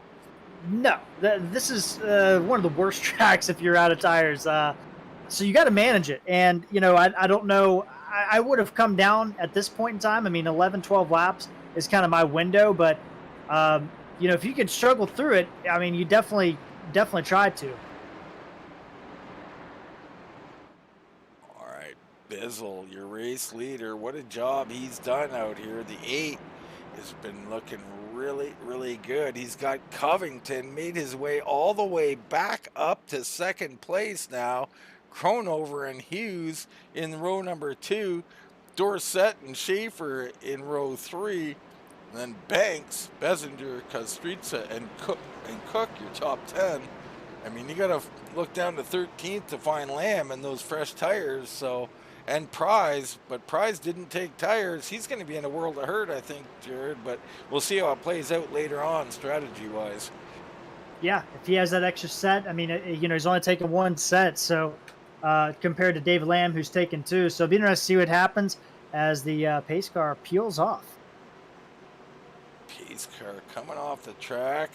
No, this is one of the worst tracks if you're out of tires. So you got to manage it. And, I don't know. I would have come down at this point in time. 11, 12 laps is kind of my window. But, if you could struggle through it, you definitely try to. Bizzle, your race leader, what a job he's done out here. The 8 has been looking really, really good. He's got Covington, made his way all the way back up to 2nd place now. Cronover and Hughes in row number 2. Dorsett and Schaefer in row 3. And then Banks, Bessinger, Kostritza, and Cook, your top 10. You got to look down to 13th to find Lamb and those fresh tires. So, and Prize, but Prize didn't take tires. He's going to be in a world of hurt, I think, Jared. But we'll see how it plays out later on, strategy-wise. Yeah, if he has that extra set, he's only taken 1 set. So, compared to David Lamb, who's taken 2. So, it'll be interesting to see what happens as the pace car peels off. Pace car coming off the track.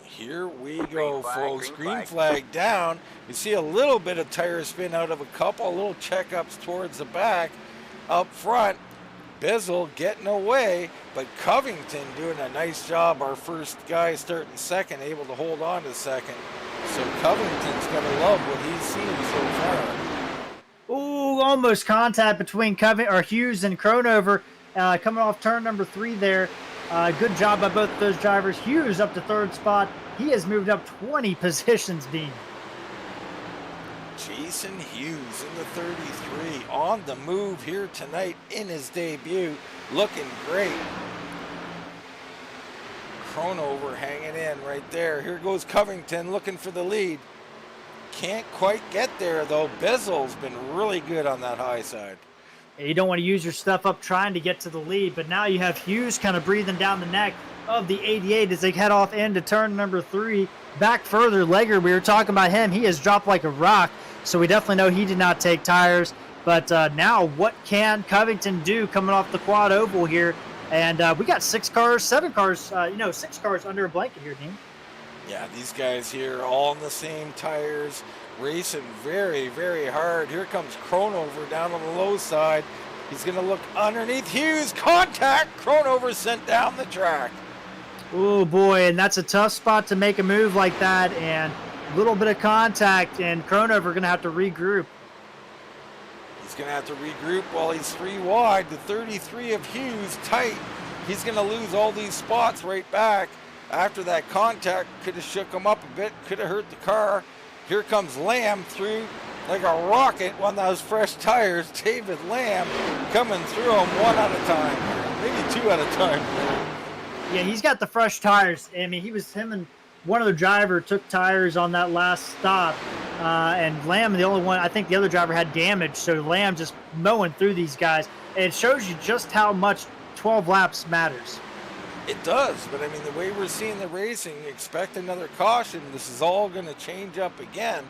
Here we go, folks. Green flag down. You see a little bit of tire spin out of a couple, little checkups towards the back. Up front, Bizzle getting away, but Covington doing a nice job. Our first guy starting 2nd, able to hold on to 2nd. So Covington's going to love what he's seen so far. Ooh, almost contact between Hughes and Cronover. coming off turn number 3 there. Good job by both those drivers. Hughes up to 3rd spot. He has moved up 20 positions, Dean. Jason Hughes in the 33 on the move here tonight in his debut. Looking great. Cronover hanging in right there. Here goes Covington looking for the lead. Can't quite get there though. Bizzle's been really good on that high side. You don't want to use your stuff up trying to get to the lead, but now you have Hughes kind of breathing down the neck of the 88 as they head off into turn number 3. Back further, Legger, we were talking about him. He has dropped like a rock, so we definitely know he did not take tires. But now what can Covington do coming off the quad oval here? And we got 6 cars, 7 cars, 6 cars under a blanket here, Dean. Yeah, these guys here all on the same tires, racing very, very hard. Here comes Cronover down on the low side. He's going to look underneath Hughes. Contact. Cronover sent down the track. Oh, boy, and that's a tough spot to make a move like that. And a little bit of contact, and Cronover going to have to regroup. He's going to have to regroup while he's 3 wide. The 33 of Hughes tight. He's going to lose all these spots right back. After that contact, could have shook him up a bit, could have hurt the car. Here comes Lamb through like a rocket on those fresh tires. David Lamb coming through them one at a time, maybe 2 at a time. Yeah, he's got the fresh tires. I mean, him and one other driver took tires on that last stop. And Lamb, the only one, I think the other driver had damage. So Lamb just mowing through these guys. And it shows you just how much 12 laps matters. It does, but I mean, the way we're seeing the racing, expect another caution. This is all going to change up again.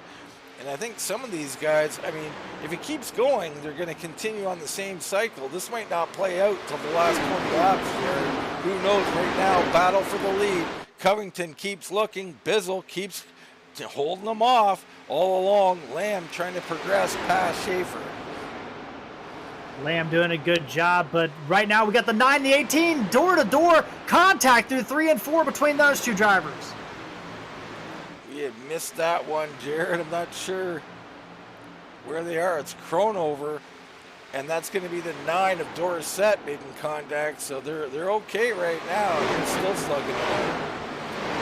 And I think some of these guys, I mean, if it keeps going, they're going to continue on the same cycle. This might not play out till the last 20 laps here. Who knows right now? Battle for the lead. Covington keeps looking. Bizzle keeps holding them off all along. Lamb trying to progress past Schaefer. Lamb doing a good job, but right now we got the 9 and the 18 door-to-door contact through 3 and 4 between those 2 drivers. We had missed that one, Jared. I'm not sure where they are. It's Cronover, and that's going to be the 9 of Dorset making contact, so they're okay right now. They're still slugging it out.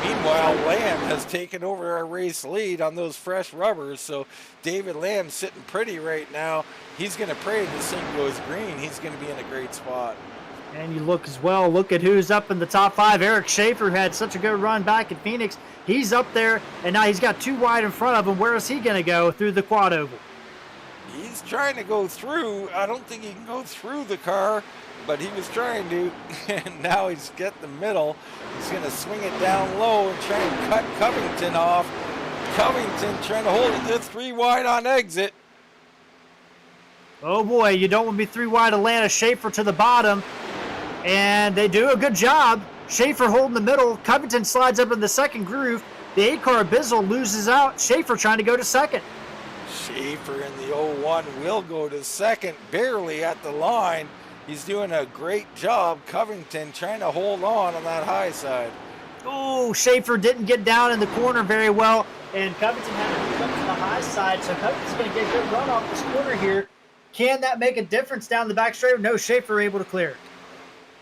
Meanwhile, Lamb has taken over our race lead on those fresh rubbers, so David Lamb's sitting pretty right now. He's going to pray this thing goes green. He's going to be in a great spot. And you look as well, look at who's up in the top 5. Eric Schaefer had such a good run back in Phoenix. He's up there, and now he's got 2 wide in front of him. Where is he going to go? Through the quad oval. He's trying to go through. I don't think he can go through the car, but he was trying to, and now he's got the middle. He's going to swing it down low and try and cut Covington off. Covington trying to hold it to 3 wide on exit. Oh boy, you don't want to be 3 wide. Atlanta. Schaefer to the bottom, and they do a good job. Schaefer holding the middle. Covington slides up in the second groove. The 8-car Bizzle loses out. Schaefer trying to go to second. Schaefer in the 01 will go to second, barely at the line. He's doing a great job. Covington trying to hold on that high side. Oh, Schaefer didn't get down in the corner very well, and Covington had to come to the high side, so Covington's going to get a good run off this corner here. Can that make a difference down the back straight? No, Schaefer able to clear.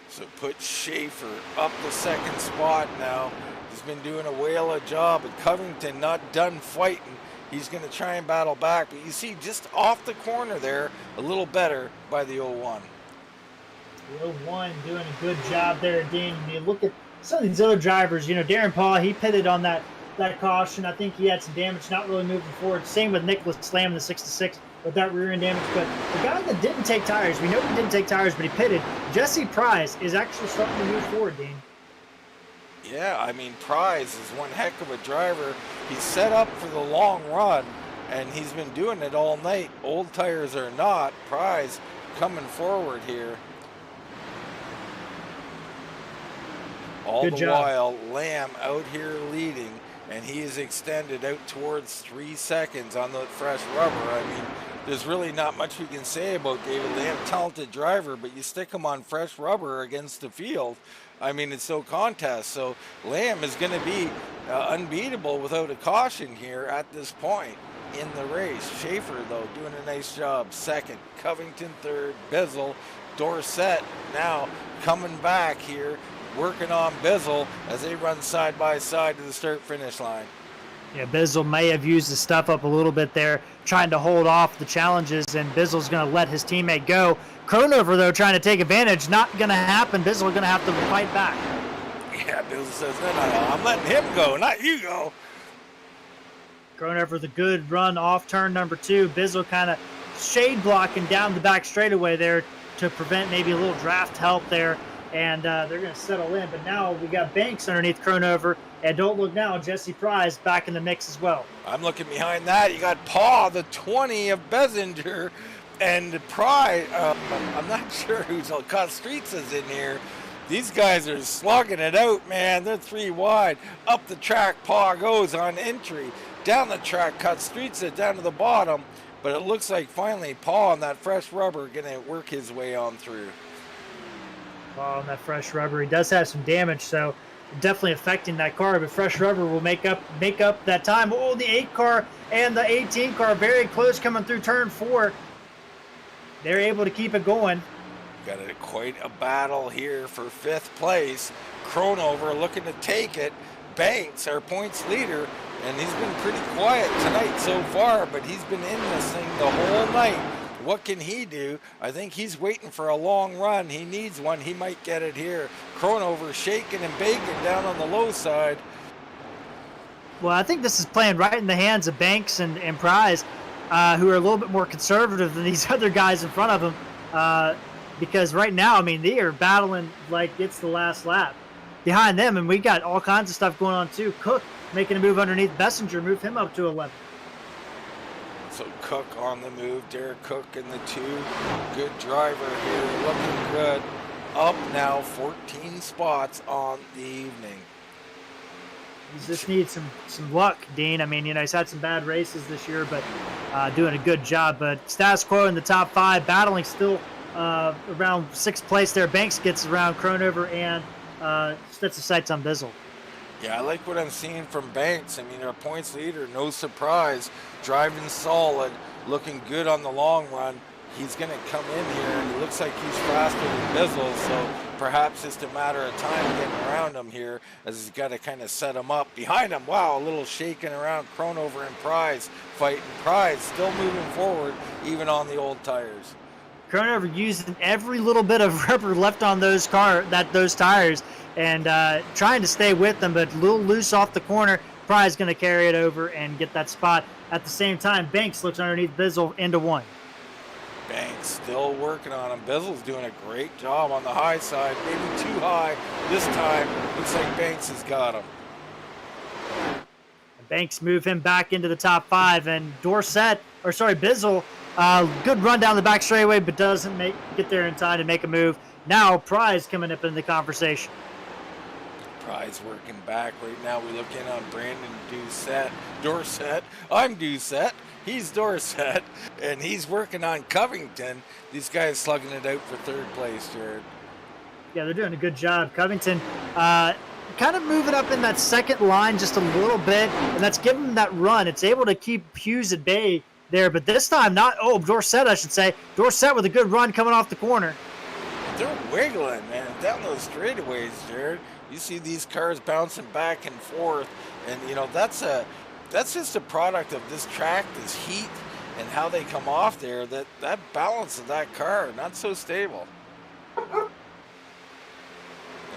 So put Schaefer up the second spot now. He's been doing a whale of a job, but Covington not done fighting. He's going to try and battle back, but you see just off the corner there, a little better by the 01. The 01 doing a good job there, Dean. You look at some of these other drivers, Darren Paul, he pitted on that caution. I think he had some damage, not really moving forward. Same with Nicholas Lamb in the 66 with that rear end damage. But the guy that didn't take tires, we know he didn't take tires, but he pitted. Jesse Prize is actually starting to move forward, Dean. Yeah, I mean, Prize is one heck of a driver. He's set up for the long run, and he's been doing it all night. Old tires or not, Prize coming forward here. All the while, Lamb out here leading, and he is extended out towards 3 seconds on the fresh rubber. I mean, there's really not much we can say about David Lamb. Talented driver, but you stick him on fresh rubber against the field, I mean, it's no contest. So Lamb is going to be unbeatable without a caution here at this point. in the race. Schaefer, though, doing a nice job. Second, Covington third, Bizzle, Dorsett now coming back here, working on Bizzle as they run side by side to the start-finish line. Yeah, Bizzle may have used the stuff up a little bit there, trying to hold off the challenges, and Bizzle's going to let his teammate go. Kronover, though, trying to take advantage. Not going to happen. Bizzle going to have to fight back. Yeah, Bizzle says, no, I'm letting him go, not you go. Kronover, the good run off turn number 2. Bizzle kind of shade blocking down the back straightaway there to prevent maybe a little draft help there, and they're going to settle in. But now we got Banks underneath Kronover, and don't look now, Jesse Prize back in the mix as well. I'm looking behind that. You got Paw, the 20 of Bessinger, and Prize. I'm not sure who's caught Streets is in here. These guys are slugging it out, man. They're 3 wide. Up the track, Paw goes on entry. Down the track, cut Streets it down to the bottom. But it looks like finally Paul on that fresh rubber going to work his way on through. Paul on that fresh rubber. He does have some damage, so definitely affecting that car. But fresh rubber will make up that time. Oh, the 8 car and the 18 car very close coming through turn 4. They're able to keep it going. Got quite a battle here for 5th place. Kronover looking to take it. Banks, our points leader, and he's been pretty quiet tonight so far, but he's been in this thing the whole night. What can he do? I think he's waiting for a long run. He needs one. He might get it here. Kronover shaking and baking down on the low side. Well, I think this is playing right in the hands of Banks and Prize, who are a little bit more conservative than these other guys in front of them, because right now, I mean, they are battling like it's the last lap behind them, and we got all kinds of stuff going on too. Cook making a move underneath Bessinger, move him up to 11. So Cook on the move, Derek Cook in the 2. Good driver here, looking good. Up now 14 spots on the evening. He just needs some luck, Dean. I mean, he's had some bad races this year, but doing a good job. But status quo in the top 5, battling still around 6th place there. Banks gets around Kronover and sets the sights on Bizzle. Yeah, I like what I'm seeing from Banks. I mean, our points leader, no surprise, driving solid, looking good on the long run. He's going to come in here, and it looks like he's faster than Bizzle, so perhaps just a matter of time getting around him here as he's got to kind of set him up. Behind him, wow, a little shaking around Kronover and Prize fighting. Prize still moving forward, even on the old tires. Kronover using every little bit of rubber left on those tires and trying to stay with them, but a little loose off the corner. Prize going to carry it over and get that spot. At the same time, Banks looks underneath Bizzle into 1. Banks still working on him. Bizzle's doing a great job on the high side, maybe too high this time. Looks like Banks has got him. Banks move him back into the top 5, and Bizzle, good run down the back straightaway, but doesn't get there in time to make a move. Now Prize coming up in the conversation. Prize working back right now. We look in on Brandon Dorsett. I'm Doucette. He's Dorsett, and he's working on Covington. These guys slugging it out for 3rd place, Jared. Yeah, they're doing a good job. Covington kind of moving up in that second line just a little bit, and that's giving them that run. It's able to keep Hughes at bay there, but this time Dorsett, I should say. Dorsett with a good run coming off the corner. They're wiggling, man, down those straightaways, Jared. You see these cars bouncing back and forth, and that's just a product of this track, this heat, and how they come off there. That balance of that car, not so stable. And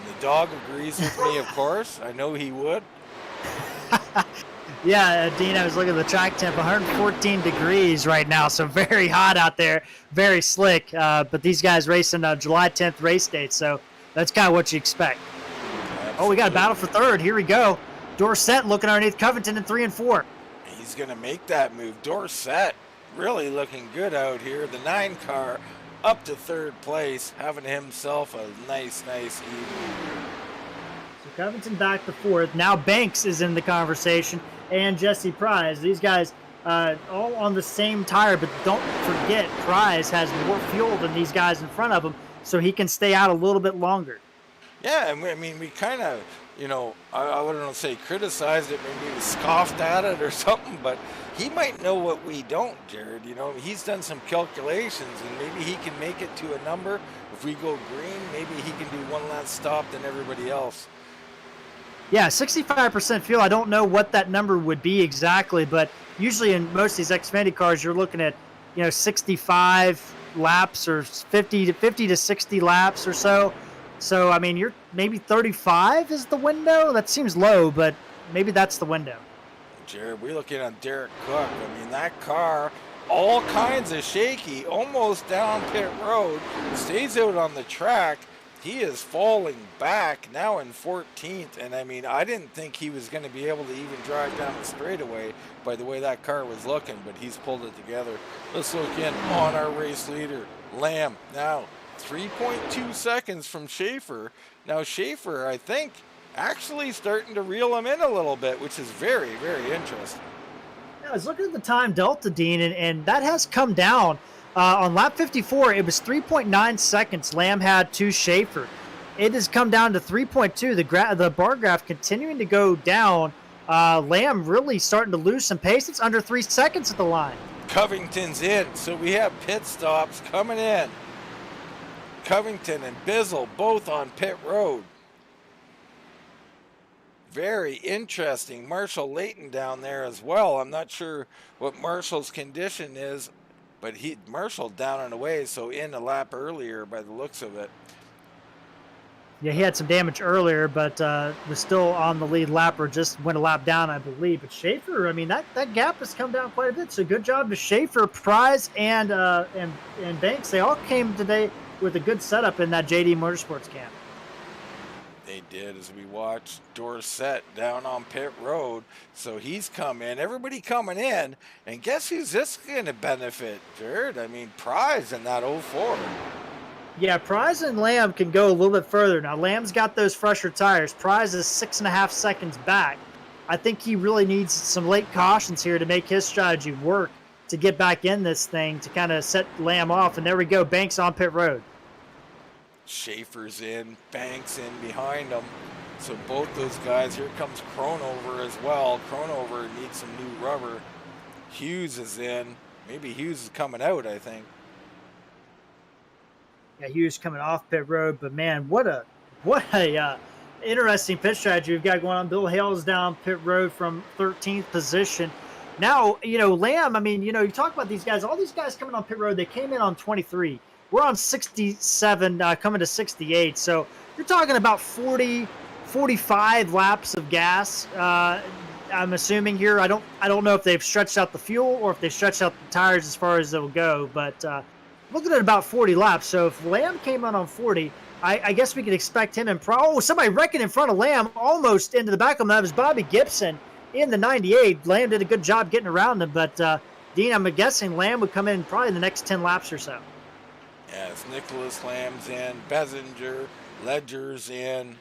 the dog agrees with me, of course. I know he would. Yeah, Dean, I was looking at the track temp, 114 degrees right now, so very hot out there, very slick. But these guys racing July 10th race date, so that's kind of what you expect. Absolutely. Oh, we got a battle for 3rd. Here we go. Dorsett looking underneath Covington in 3 and 4. He's going to make that move. Dorsett really looking good out here. The 9 car up to 3rd place, having himself a nice evening. So Covington back to 4th. Now Banks is in the conversation, and Jesse Prize. These guys all on the same tire, but don't forget Prize has more fuel than these guys in front of him, so he can stay out a little bit longer. Yeah, I mean, we kind of I wouldn't say criticized it, maybe scoffed at it or something, but he might know what we don't, Jared. He's done some calculations and maybe he can make it to a number. If we go green, maybe he can do one less stop than everybody else. Yeah, 65% fuel. I don't know what that number would be exactly, but usually in most of these Xfinity cars, you're looking at 65 laps or 50 to 60 laps or so. So I mean, you're maybe 35 is the window. That seems low, but maybe that's the window. Jared, we're looking at Derek Cook. I mean, that car, all kinds of shaky, almost down pit road, stays out on the track. He is falling back now in 14th, and I mean, I didn't think he was going to be able to even drive down the straightaway by the way that car was looking, but he's pulled it together. Let's look in on our race leader, Lamb. Now, 3.2 seconds from Schaefer. Now, Schaefer, I think, actually starting to reel him in a little bit, which is very, very interesting. Yeah, I was looking at the time delta, Dean, and that has come down. On lap 54, it was 3.9 seconds Lamb had to Schaefer. It has come down to 3.2. The bar graph continuing to go down. Lamb really starting to lose some pace. It's under 3 seconds at the line. Covington's in, so we have pit stops coming in. Covington and Bizzle both on pit road. Very interesting. Marshall Layton down there as well. I'm not sure what Marshall's condition is, but Marshall down and away, so in a lap earlier by the looks of it. Yeah, he had some damage earlier, but was still on the lead lap, or just went a lap down, I believe. But Schaefer, I mean, that gap has come down quite a bit. So good job to Schaefer, Prize, and Banks. They all came today with a good setup in that JD Motorsports camp. They did, as we watched Dorsett down on pit road. So he's come in, everybody coming in, and guess who's this going to benefit, Jared? I mean, Prize in that 04. Yeah, Prize and Lamb can go a little bit further. Now, Lamb's got those fresher tires. Prize is 6.5 seconds back. I think he really needs some late cautions here to make his strategy work to get back in this thing to kind of set Lamb off. And there we go, Banks on pit road. Schaefer's in, Banks in behind them. So both those guys, here comes Cronover as well. Cronover needs some new rubber. Hughes is in. Maybe Hughes is coming out, I think. Yeah, Hughes coming off pit road, but man, what a interesting pit strategy we've got going on. Bill Hale's down pit road from 13th position. Now, Lamb, I mean, you talk about these guys, all these guys coming on pit road, they came in on 23. We're on 67, coming to 68. So you're talking about 40, 45 laps of gas. I'm assuming here. I don't know if they've stretched out the fuel or if they've stretched out the tires as far as it'll go. But looking at about 40 laps. So if Lamb came out on 40, I guess we could expect him somebody wrecking in front of Lamb, almost into the back of him. That was Bobby Gibson in the 98. Lamb did a good job getting around him. But Dean, I'm guessing Lamb would come in probably the next 10 laps or so. Yes, Nicholas Lamb's in, Bessinger, Ledger's in.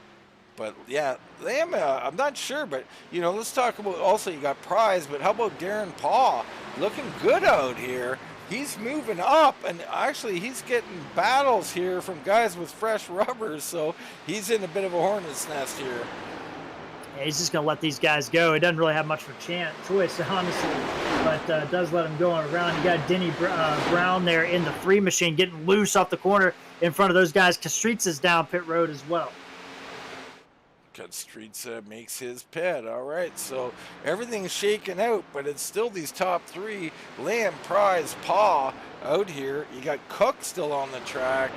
But yeah, Lamb, I'm not sure, but let's talk about also you got Prize, but how about Darren Paw? Looking good out here. He's moving up, and actually he's getting battles here from guys with fresh rubbers, so he's in a bit of a hornet's nest here. Yeah, he's just going to let these guys go. He doesn't really have much of a choice, honestly, but does let him go on around. You got Denny Brown there in the 3 machine getting loose off the corner in front of those guys. Kastritz is down pit road as well. Kastritz makes his pit. All right, so everything's shaken out, but it's still these top 3. Lamb, Prize, Paw out here. You got Cook still on the track,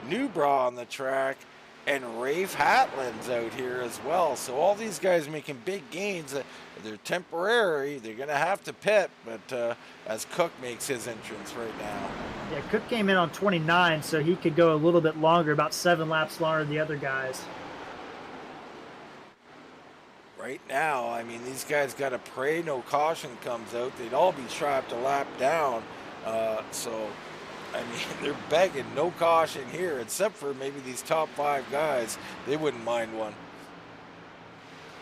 Newbra on the track, and Rafe Hatlin's out here as well. So all these guys making big gains. They're temporary. They're going to have to pit, but as Cook makes his entrance right now. Yeah, Cook came in on 29, so he could go a little bit longer, about 7 laps longer than the other guys. Right now, I mean, these guys got to pray no caution comes out. They'd all be trapped a lap down. So, I mean, they're begging no caution here, except for maybe these top 5 guys. They wouldn't mind one.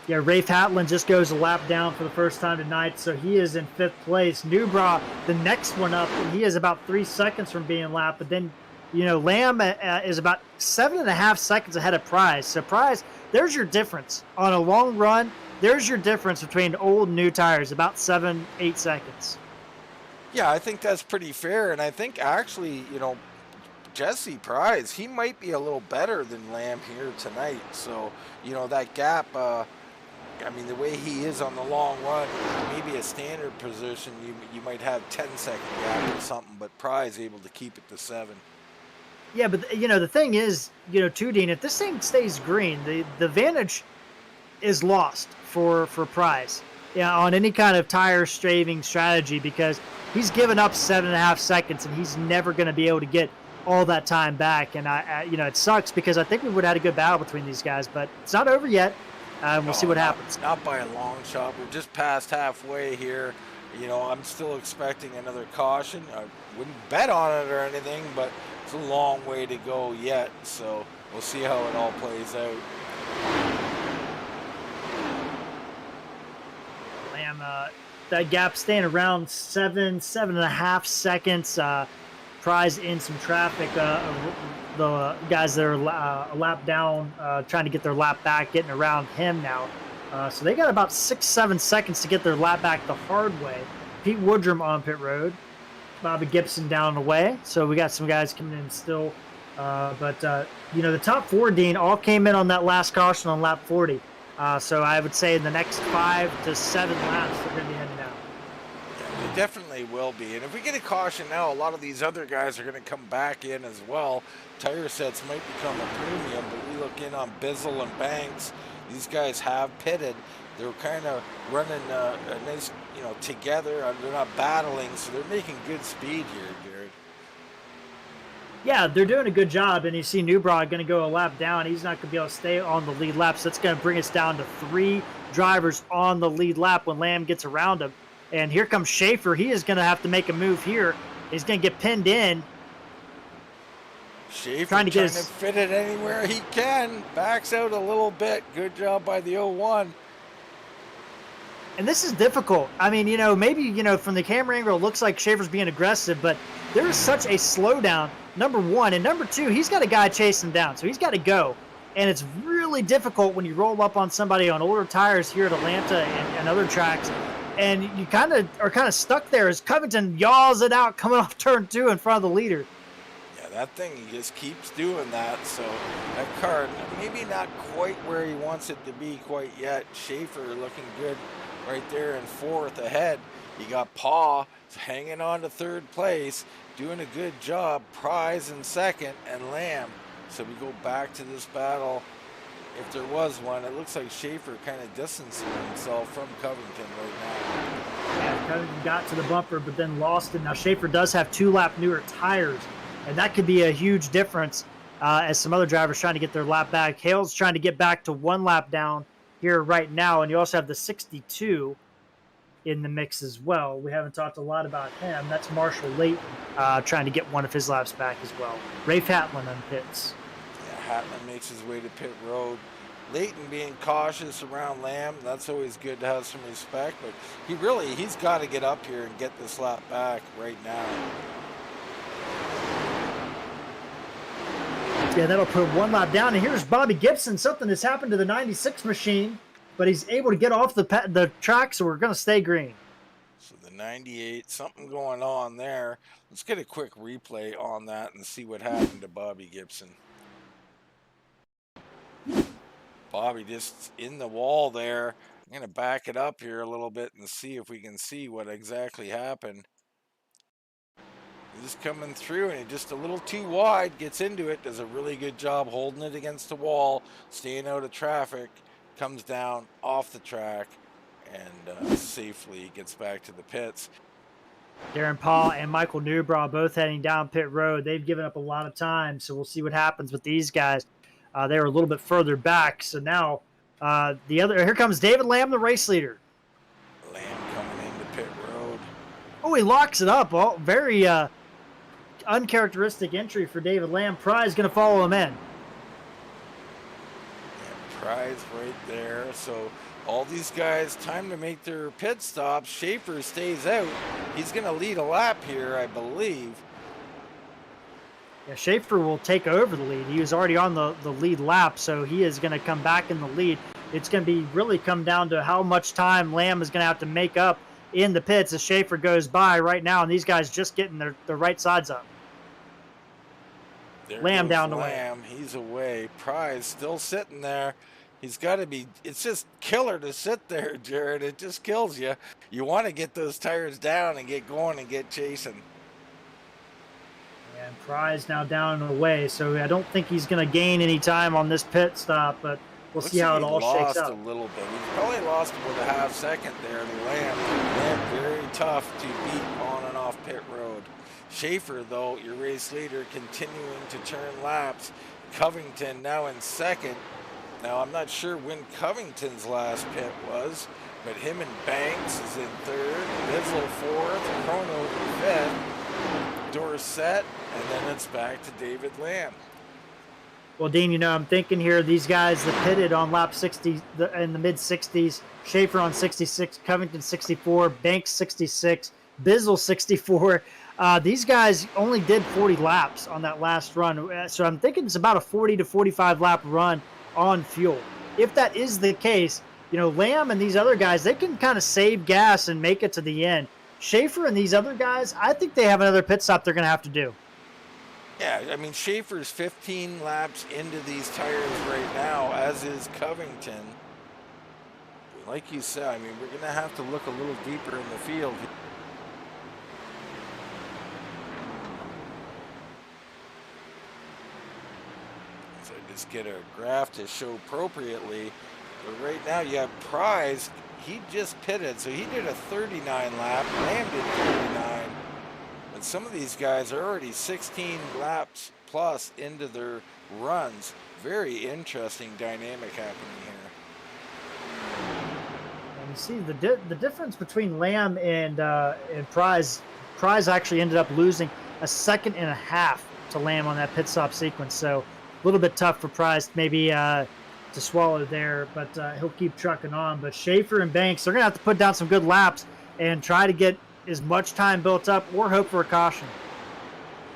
Yeah, Rafe Hatlin just goes a lap down for the first time tonight, so he is in 5th place. Newbra, the next one up, he is about 3 seconds from being lapped, but then Lamb is about 7.5 seconds ahead of Prize. So Prize, there's your difference on a long run. There's your difference between old and new tires, about 7-8 seconds. Yeah, I think that's pretty fair. And I think actually, Jesse Prize, he might be a little better than Lamb here tonight. So, that gap, I mean, the way he is on the long run, maybe a standard position, you might have 10-second gap or something, but Prize able to keep it to 7. Yeah, but the thing is, too, Dean, if this thing stays green, the advantage is lost for Prize, on any kind of tire straving strategy, because he's given up 7.5 seconds and he's never going to be able to get all that time back. And it sucks because I think we would have had a good battle between these guys, but it's not over yet. We'll see what happens. Not by a long shot. We're just past halfway here. I'm still expecting another caution. I wouldn't bet on it or anything, but it's a long way to go yet. So we'll see how it all plays out. Lamb, that gap staying around 7.5 seconds. Prize in some traffic. The guys that are a lap down, trying to get their lap back, getting around him now. So they got about 6-7 seconds to get their lap back the hard way. Pete Woodrum on pit road. Bobby Gibson down the way. So we got some guys coming in still. But the top 4, Dean, all came in on that last caution on lap 40. So I would say in the next 5 to 7 laps, they're going to be heading out. They definitely will be. And if we get a caution now, a lot of these other guys are going to come back in as well. Tire sets might become a premium, but we look in on Bizzle and Banks. These guys have pitted. They're kind of running a nice, together. They're not battling, so they're making good speed here, Jared. Yeah, they're doing a good job, and you see Newbrough going to go a lap down. He's not going to be able to stay on the lead lap, so that's going to bring us down to 3 drivers on the lead lap when Lamb gets around him. And here comes Schaefer. He is going to have to make a move here. He's going to get pinned in. Schaefer trying to fit it anywhere he can. Backs out a little bit. Good job by the 01. And this is difficult. I mean, maybe, from the camera angle, it looks like Schaefer's being aggressive, but there is such a slowdown, number 1. And number 2, he's got a guy chasing down, so he's got to go. And it's really difficult when you roll up on somebody on older tires here at Atlanta and other tracks. And you are kind of stuck there as Covington yaws it out coming off turn 2 in front of the leader. Yeah, that thing, he just keeps doing that. So that car, maybe not quite where he wants it to be quite yet. Schaefer looking good right there in 4th ahead. You got Paw hanging on to 3rd place, doing a good job. Prize in 2nd, and Lamb. So we go back to this battle. If there was one, it looks like Schaefer kind of distancing himself from Covington right now. Yeah, Covington got to the bumper, but then lost it. Now Schaefer does have 2-lap newer tires, and that could be a huge difference as some other drivers trying to get their lap back. Hale's trying to get back to 1 lap down here right now, and you also have the 62 in the mix as well. We haven't talked a lot about him. That's Marshall Layton trying to get one of his laps back as well. Rafe Hatlin on pits. Hatlin makes his way to pit road. Layton being cautious around Lamb. That's always good to have some respect, but he's got to get up here and get this lap back right now. Yeah, that'll put 1 lap down. And here's Bobby Gibson. Something has happened to the 96 machine, but he's able to get off the track, so we're going to stay green. So the 98, something going on there. Let's get a quick replay on that and see what happened to Bobby Gibson. Bobby just in the wall there. I'm going to back it up here a little bit and see if we can see what exactly happened. He's coming through and just a little too wide, gets into it, does a really good job holding it against the wall, staying out of traffic, comes down off the track, and safely gets back to the pits. Darren Paul and Michael Newbrough both heading down pit road. They've given up a lot of time, so we'll see what happens with these guys. They were a little bit further back, so now here comes David Lamb, the race leader. Lamb coming into pit road. Oh, he locks it up. Oh, very uncharacteristic entry for David Lamb. Prize going to follow him in. Yeah, Prize right there. So all these guys, time to make their pit stops. Schaefer stays out. He's going to lead a lap here, I believe. Yeah, Schaefer will take over the lead. He was already on the lead lap, so he is going to come back in the lead. It's going to be really come down to how much time Lamb is going to have to make up in the pits as Schaefer goes by right now, and these guys just getting their right sides up. There Lamb goes down the way. Lamb. He's away. Prize still sitting there. He's got to be. It's just killer to sit there, Jared. It just kills you. You want to get those tires down and get going and get chasing. And Prize now down and away, so I don't think he's going to gain any time on this pit stop, but we'll Looks see how like it he all shakes lost a out. little bit. He probably lost about a half second there to Lamb. Lamb very tough to beat on and off pit road. Schaefer, though, your race leader, continuing to turn laps. Covington now in second. Now, I'm not sure when Covington's last pit was, but him and Banks is in third. Bizzle fourth. Chrono fifth. Dorsett, and then it's back to David Lamb. Well, Dean, I'm thinking here, these guys that pitted on lap 60 in the mid-60s, Schaefer on 66, Covington 64, Banks 66, Bizzle 64. These guys only did 40 laps on that last run. So I'm thinking it's about a 40 to 45 lap run on fuel. If that is the case, Lamb and these other guys, they can kind of save gas and make it to the end. Schaefer and these other guys, I think they have another pit stop they're going to have to do. Yeah, I mean, Schaefer's 15 laps into these tires right now, as is Covington. Like you said, I mean, we're going to have to look a little deeper in the field. So just get a graph to show appropriately. But right now you have Prize. He just pitted, so he did a 39 lap. Lamb did 39. But some of these guys are already 16 laps plus into their runs. Very interesting dynamic happening here. And you see the difference between Lamb and Prize. Prize actually ended up losing a second and a half to Lamb on that pit stop sequence. So a little bit tough for Prize maybe to swallow there, but he'll keep trucking on. But Schaefer and Banks, they're going to have to put down some good laps and try to get as much time built up or hope for a caution.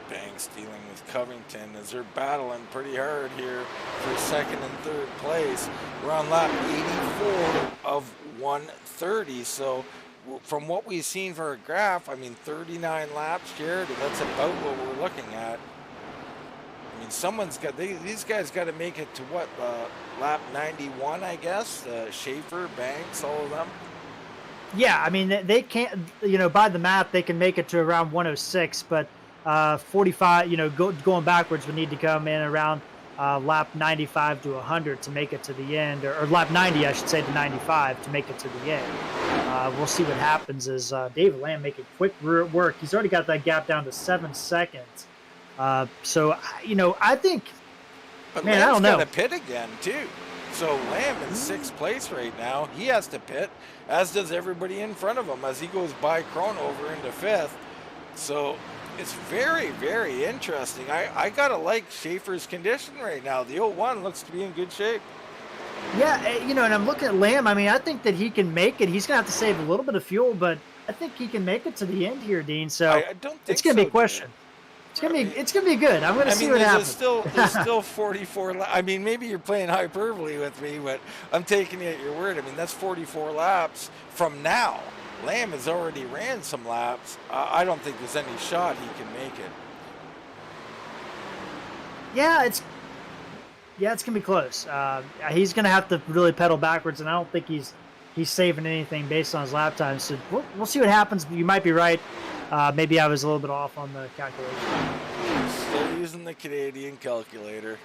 Banks dealing with Covington as they're battling pretty hard here for second and third place. We're on lap 84 of 130. So from what we've seen for a graph, I mean, 39 laps, Jared, that's about what we're looking at. I mean, someone's got, these guys got to make it to what, lap 91, I guess? Schaefer, Banks, all of them. Yeah, I mean, they can't, by the math, they can make it to around 106, but 45, going backwards would need to come in around lap 95 to 100 to make it to the end, or lap 90, I should say, to 95 to make it to the end. We'll see what happens as David Lamb making quick work. He's already got that gap down to 7 seconds. So, I think, but man, Lamb's I don't know. got to pit again, too. So Lamb in 6th place right now. He has to pit, as does everybody in front of him as he goes by Chrono over into 5th. So it's very, very interesting. I got to like Schaefer's condition right now. The 01 looks to be in good shape. Yeah, and I'm looking at Lamb. I mean, I think that he can make it. He's going to have to save a little bit of fuel, but I think he can make it to the end here, Dean. So I don't think it's going to be a so, question. Dude. It's gonna be good. I'm gonna see what happens. There's still 44. I mean, maybe you're playing hyperbole with me, but I'm taking you at your word. I mean, that's 44 laps from now. Lamb has already ran some laps. I don't think there's any shot he can make it. Yeah, it's gonna be close. He's gonna have to really pedal backwards, and I don't think he's saving anything based on his lap time. So we'll see what happens. You might be right. Maybe I was a little bit off on the calculation. Still using the Canadian calculator.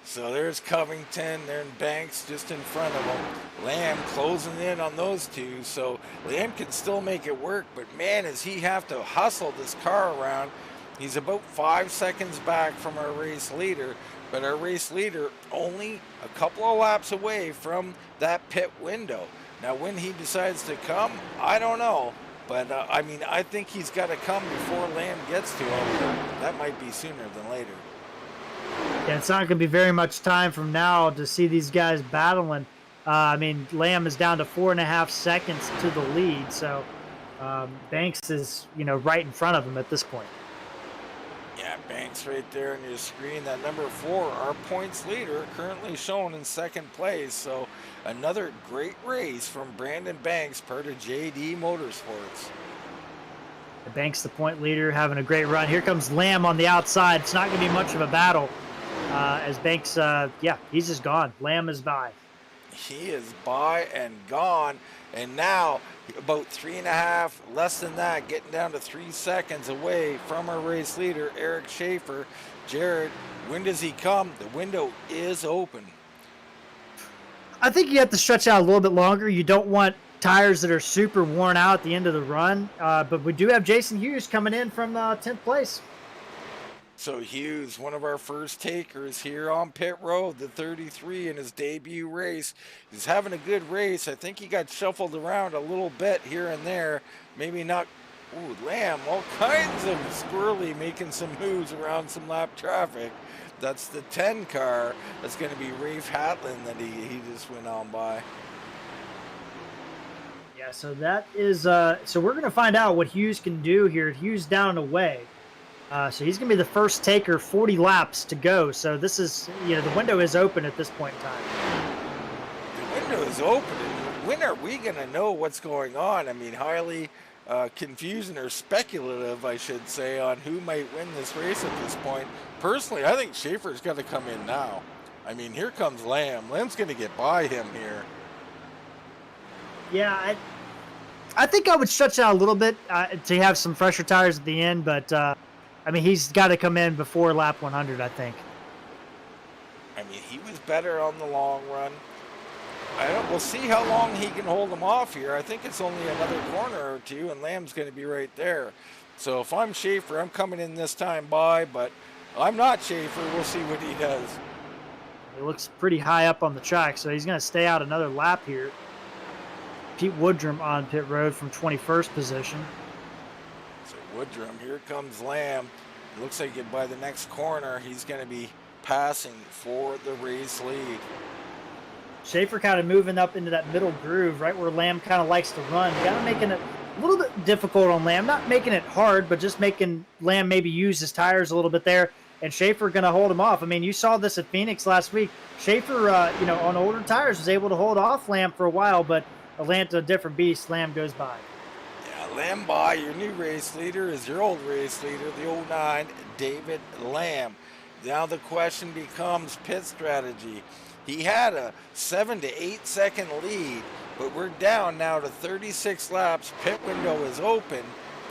So there's Covington, there's Banks just in front of him. Lamb closing in on those two. So Lamb can still make it work, but man, does he have to hustle this car around. He's about 5 seconds back from our race leader, but our race leader only a couple of laps away from that pit window. Now, when he decides to come, I don't know. But, I mean, I think he's got to come before Lamb gets to him. That might be sooner than later. Yeah, it's not going to be very much time from now to see these guys battling. I mean, Lamb is down to 4.5 seconds to the lead. So, Banks is, right in front of him at this point. Yeah, Banks right there on your screen. That number 4, our points leader, currently shown in second place. So another great race from Brandon Banks, part of JD Motorsports. Banks, the point leader, having a great run. Here comes Lamb on the outside. It's not going to be much of a battle as Banks, yeah, he's just gone. Lamb is by. He is by and gone. And now about 3.5, less than that, getting down to 3 seconds away from our race leader, Eric Schaefer. Jared, when does he come? The window is open. I think you have to stretch out a little bit longer. You don't want tires that are super worn out at the end of the run. But we do have Jason Hughes coming in from 10th place. So Hughes, one of our first takers here on pit road, the 33 in his debut race. He's having a good race. I think he got shuffled around a little bit here and there. Maybe not. Ooh, Lamb, all kinds of squirrely, making some moves around some lap traffic. That's the 10 car. That's going to be Rafe Hatlin that he just went on by. Yeah, so that is so we're going to find out what Hughes can do here. Hughes down and away. So he's going to be the first taker, 40 laps to go. So this is, the window is open at this point in time. The window is open. When are we going to know what's going on? I mean, highly confusing or speculative, I should say, on who might win this race at this point. Personally, I think Schaefer's got to come in now. I mean, here comes Lamb. Lamb's going to get by him here. Yeah, I think I would stretch out a little bit to have some fresher tires at the end, but I mean, he's got to come in before lap 100, I think. I mean, he was better on the long run. We'll see how long he can hold him off here. I think it's only another corner or two, and Lamb's going to be right there. So if I'm Schaefer, I'm coming in this time by, but I'm not Schaefer. We'll see what he does. He looks pretty high up on the track, so he's going to stay out another lap here. Pete Woodrum on pit road from 21st position. So Woodrum, here comes Lamb. It looks like by the next corner, he's going to be passing for the race lead. Schaefer kind of moving up into that middle groove, right where Lamb kind of likes to run. Kind of making it a little bit difficult on Lamb. Not making it hard, but just making Lamb maybe use his tires a little bit there. And Schaefer going to hold him off. I mean, you saw this at Phoenix last week. Schaefer, on older tires was able to hold off Lamb for a while, but Atlanta, a different beast. Lamb goes by. Yeah, Lamb by. Your new race leader is your old race leader, the 09, David Lamb. Now the question becomes pit strategy. He had a 7 to 8 second lead, but we're down now to 36 laps. Pit window is open.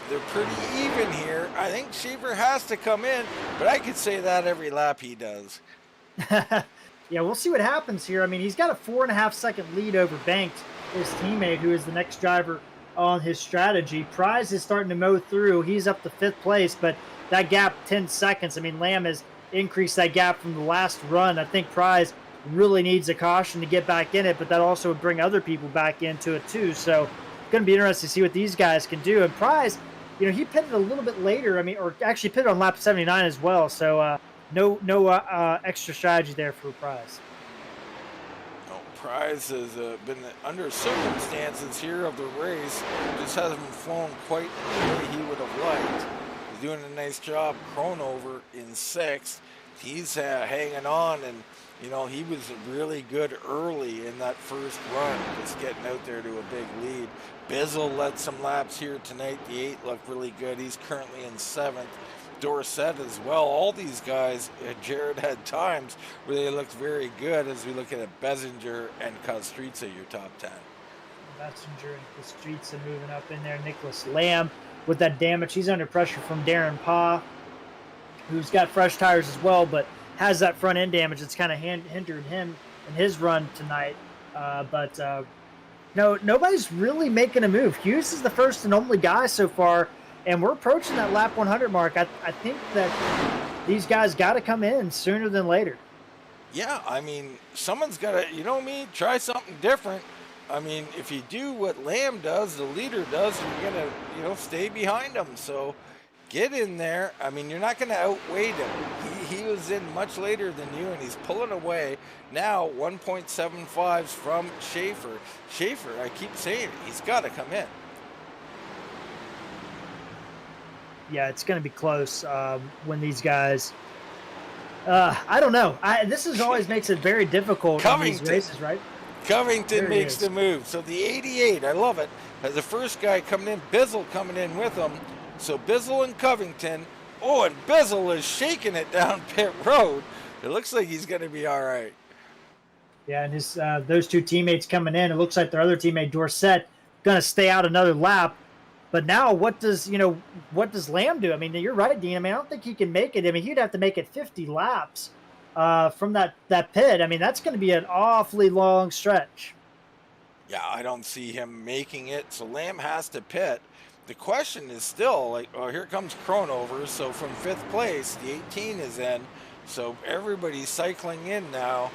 They're pretty even here. I think Schaefer has to come in, but I could say that every lap he does. Yeah, we'll see what happens here. I mean, he's got a 4.5 second lead over Banks, his teammate, who is the next driver on his strategy. Prize is starting to mow through. He's up to 5th place, but that gap, 10 seconds. I mean, Lamb has increased that gap from the last run. I think Prize really needs a caution to get back in it, but that also would bring other people back into it too. So it's going to be interesting to see what these guys can do. And Prize, he pitted a little bit later. I mean, or actually pitted on lap 79 as well. So no extra strategy there for Prize. Prize has been under circumstances here of the race, just hasn't flown quite the way he would have liked. He's doing a nice job. Kronover in 6th. He's hanging on, and he was really good early in that first run, just getting out there to a big lead. Bizzle led some laps here tonight. The 8 looked really good. He's currently in 7th. Dorsett as well. All these guys, Jared had times where they looked very good as we look at Bessinger and Kostritza, your top 10. Bessinger and Kostritza moving up in there. Nicholas Lamb with that damage. He's under pressure from Darren Paw, who's got fresh tires as well, but has that front end damage that's kind of hindered him in his run tonight. No, nobody's really making a move. Hughes is the first and only guy so far, and we're approaching that lap 100 mark. I think that these guys got to come in sooner than later. Yeah, I mean, someone's got to, try something different. I mean, if you do what Lamb does, the leader does, you're going to, stay behind him. So get in there. I mean, you're not going to outweigh him. He was in much later than you, and he's pulling away. Now 1.75s from Schaefer. Schaefer, I keep saying it, he's got to come in. Yeah, it's going to be close when these guys. I don't know. This is always makes it very difficult in these Covington. races, right? Covington There he makes the is. move. So the 88, I love it. Has the first guy coming in, Bizzle coming in with him. So Bizzle and Covington. Oh, and Bizzle is shaking it down pit road. It looks like he's going to be all right. Yeah, and his those two teammates coming in. It looks like their other teammate Dorsett going to stay out another lap. But now, what does Lamb do? I mean, you're right, Dean. I mean, I don't think he can make it. I mean, he'd have to make it 50 laps from that pit. I mean, that's going to be an awfully long stretch. Yeah, I don't see him making it. So Lamb has to pit. The question is still like, oh, here comes Cronover. So from fifth place, the 18 is in. So everybody's cycling in now.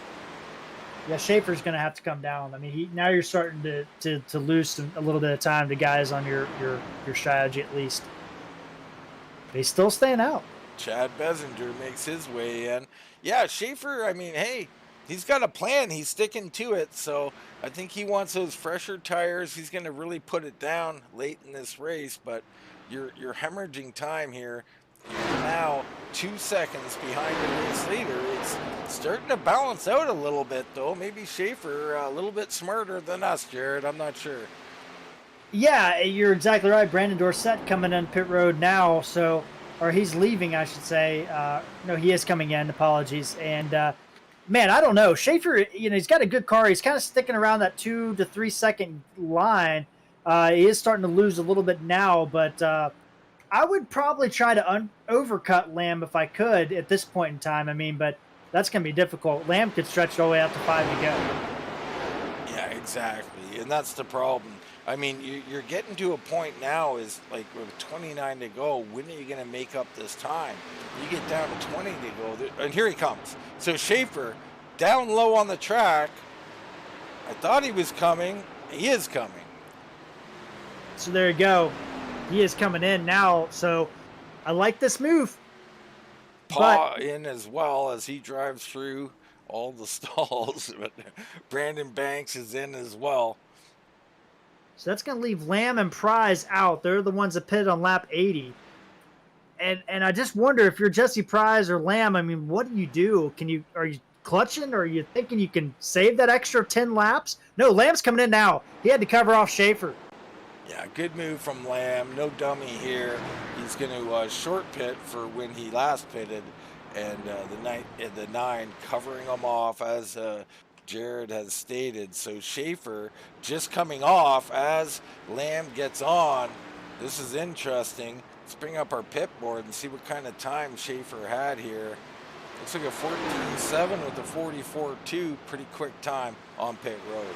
Yeah, Schaefer's going to have to come down. I mean, now you're starting to lose a little bit of time to guys on your strategy at least. But he's still staying out. Chad Bessinger makes his way in. Yeah, Schaefer, I mean, hey, he's got a plan. He's sticking to it. So I think he wants those fresher tires. He's going to really put it down late in this race. But you're hemorrhaging time here. You're now 2 seconds behind the race leader. It's starting to balance out a little bit, though. Maybe Schaefer a little bit smarter than us, Jared. I'm not sure. Yeah, you're exactly right. Brandon Dorsett coming in pit road now, or he's leaving, I should say. No, he is coming in. Apologies. And man, I don't know. Schaefer, he's got a good car. He's kind of sticking around that 2 to 3 second line. He is starting to lose a little bit now, but I would probably try to overcut Lamb if I could at this point in time. I mean, but that's going to be difficult. Lamb could stretch all the way out to 5 to go. Yeah, exactly. And that's the problem. I mean, you're getting to a point now is like with 29 to go, when are you going to make up this time? You get down to 20 to go, and here he comes. So Schaefer, down low on the track. I thought he was coming. He is coming. So there you go. He is coming in now, so I like this move. Paw in as well as he drives through all the stalls. But Brandon Banks is in as well. So that's going to leave Lamb and Prize out. They're the ones that pitted on lap 80. And I just wonder if you're Jesse Prize or Lamb, I mean, what do you do? Are you clutching, or are you thinking you can save that extra 10 laps? No, Lamb's coming in now. He had to cover off Schaefer. Yeah, good move from Lamb. No dummy here. He's going to short pit for when he last pitted. And the 9 covering him off as Jared has stated. So Schaefer just coming off as Lamb gets on. This is interesting. Let's bring up our pit board and see what kind of time Schaefer had here. Looks like a 14.7 with a 44.2. Pretty quick time on pit road.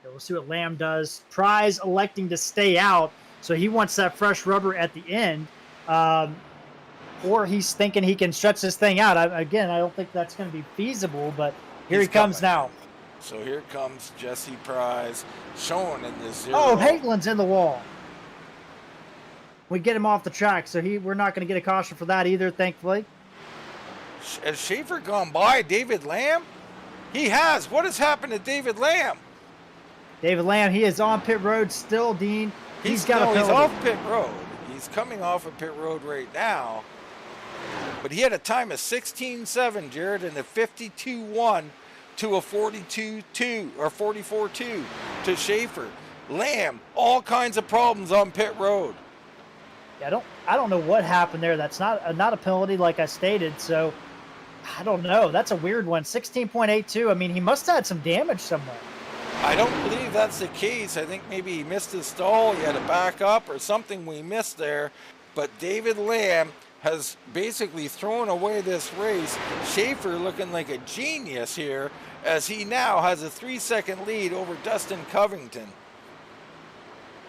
We'll see what Lamb does. Prize electing to stay out, so he wants that fresh rubber at the end. Or he's thinking he can stretch this thing out. I don't think that's going to be feasible, but here he comes now. So here comes Jesse Prize, showing in this 0. Oh, Hagelin's in the wall. We get him off the track, so we're not going to get a caution for that either, thankfully. Has Schaefer gone by David Lamb? He has. What has happened to David Lamb? David Lamb, he is on pit road still, Dean. He's off pit road. He's coming off of pit road right now. But he had a time of 16.7, Jared, and a 52.1 to a 42.2 or 44.2 to Schaefer. Lamb, all kinds of problems on pit road. Yeah, I don't know what happened there. That's not a penalty like I stated, so I don't know. That's a weird one. 16.82. I mean, he must have had some damage somewhere. I don't believe that's the case. I think maybe he missed his stall. He had to back up or something we missed there. But David Lamb has basically thrown away this race. Schaefer looking like a genius here as he now has a 3-second lead over Dustin Covington.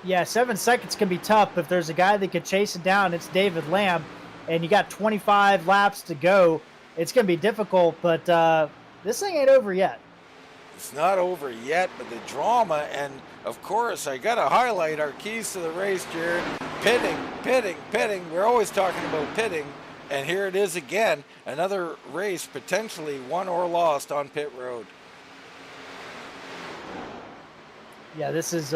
Yeah, 7 seconds can be tough. If there's a guy that could chase it down, it's David Lamb. And you got 25 laps to go. It's going to be difficult, but this thing ain't over yet. It's not over yet, but the drama, and of course, I got to highlight our keys to the race, Jared. Pitting. We're always talking about pitting, and here it is again. Another race potentially won or lost on pit road. Yeah, this is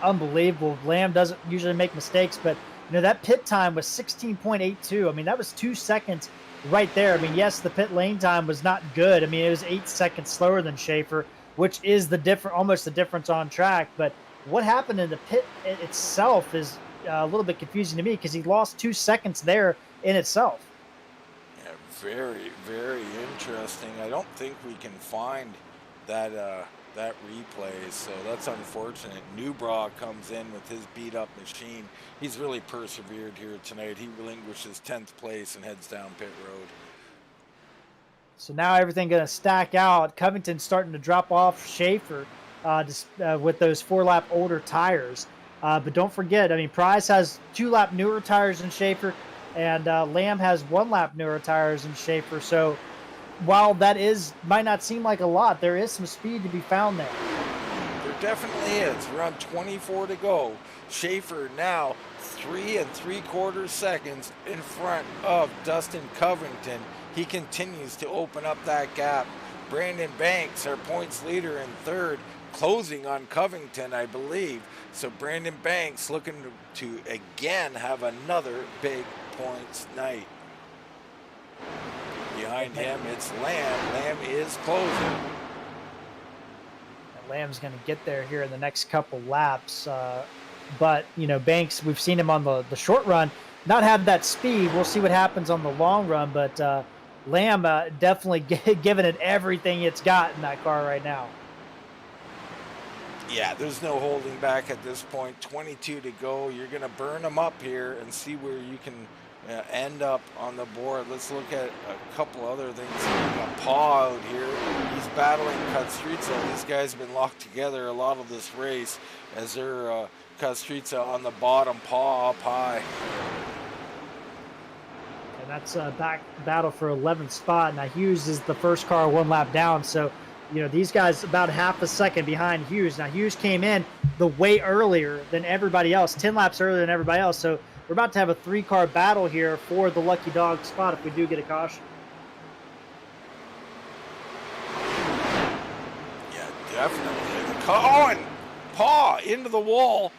unbelievable. Lamb doesn't usually make mistakes, but That pit time was 16.82. I mean, that was 2 seconds right there. I mean, yes, the pit lane time was not good. I mean, it was 8 seconds slower than Schaefer, which is the different, almost the difference on track. But what happened in the pit itself is a little bit confusing to me because he lost 2 seconds there in itself. Yeah, very, very interesting. I don't think we can find that replay, so that's unfortunate. Newbra comes in with his beat up machine. He's really persevered here tonight. He relinquishes 10th place and heads down pit road. So now everything going to stack out. Covington's starting to drop off Schaefer with those 4-lap older tires. But don't forget, I mean, Price has 2-lap newer tires than Schaefer, and Lamb has 1-lap newer tires than Schaefer. So while that might not seem like a lot, there is some speed to be found there. There definitely is. We're on 24 to go. Schaefer now 3 3/4 seconds in front of Dustin Covington. He continues to open up that gap. Brandon Banks, our points leader in third, closing on Covington, I believe. So Brandon Banks looking to again have another big points night. Behind him, it's Lamb. Lamb is closing. Lamb's going to get there here in the next couple laps. But, Banks, we've seen him on the short run not have that speed. We'll see what happens on the long run. But Lamb definitely giving it everything it's got in that car right now. Yeah, there's no holding back at this point. 22 to go. You're going to burn them up here and see where you can end up on the board. Let's look at a couple other things. We got Paw out here. He's battling Kustritsa. These guys have been locked together a lot of this race as they're Kustritsa on the bottom, Paw up high. And that's a back battle for 11th spot. Now Hughes is the first car 1 lap down, so these guys about half a second behind Hughes. Now Hughes came in the way earlier than everybody else, 10 laps earlier than everybody else. So we're about to have a 3-car battle here for the lucky dog spot if we do get a caution. Yeah, definitely. And Paw into the wall.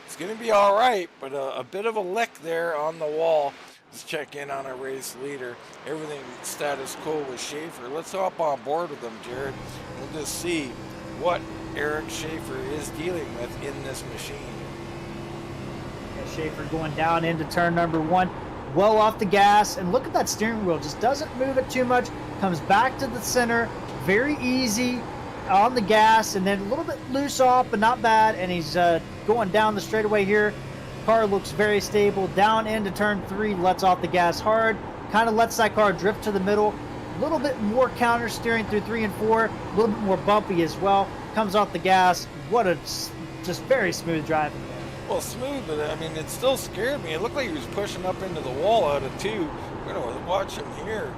It's going to be all right, but a bit of a lick there on the wall. Let's check in on our race leader. Everything status quo with Schaefer. Let's hop on board with them, Jared. We'll just see what Eric Schaefer is dealing with in this machine. Yeah, Schaefer going down into turn number 1, well off the gas, and look at that steering wheel. Just doesn't move it too much. Comes back to the center, very easy on the gas, and then a little bit loose off, but not bad. And he's going down the straightaway here. Car looks very stable. Down into turn 3, lets off the gas hard. Kind of lets that car drift to the middle. A little bit more counter steering through 3 and 4. A little bit more bumpy as well. Comes off the gas. What a just very smooth driving there. Well, smooth, but I mean, it still scared me. It looked like he was pushing up into the wall out of 2. We're going to watch him here.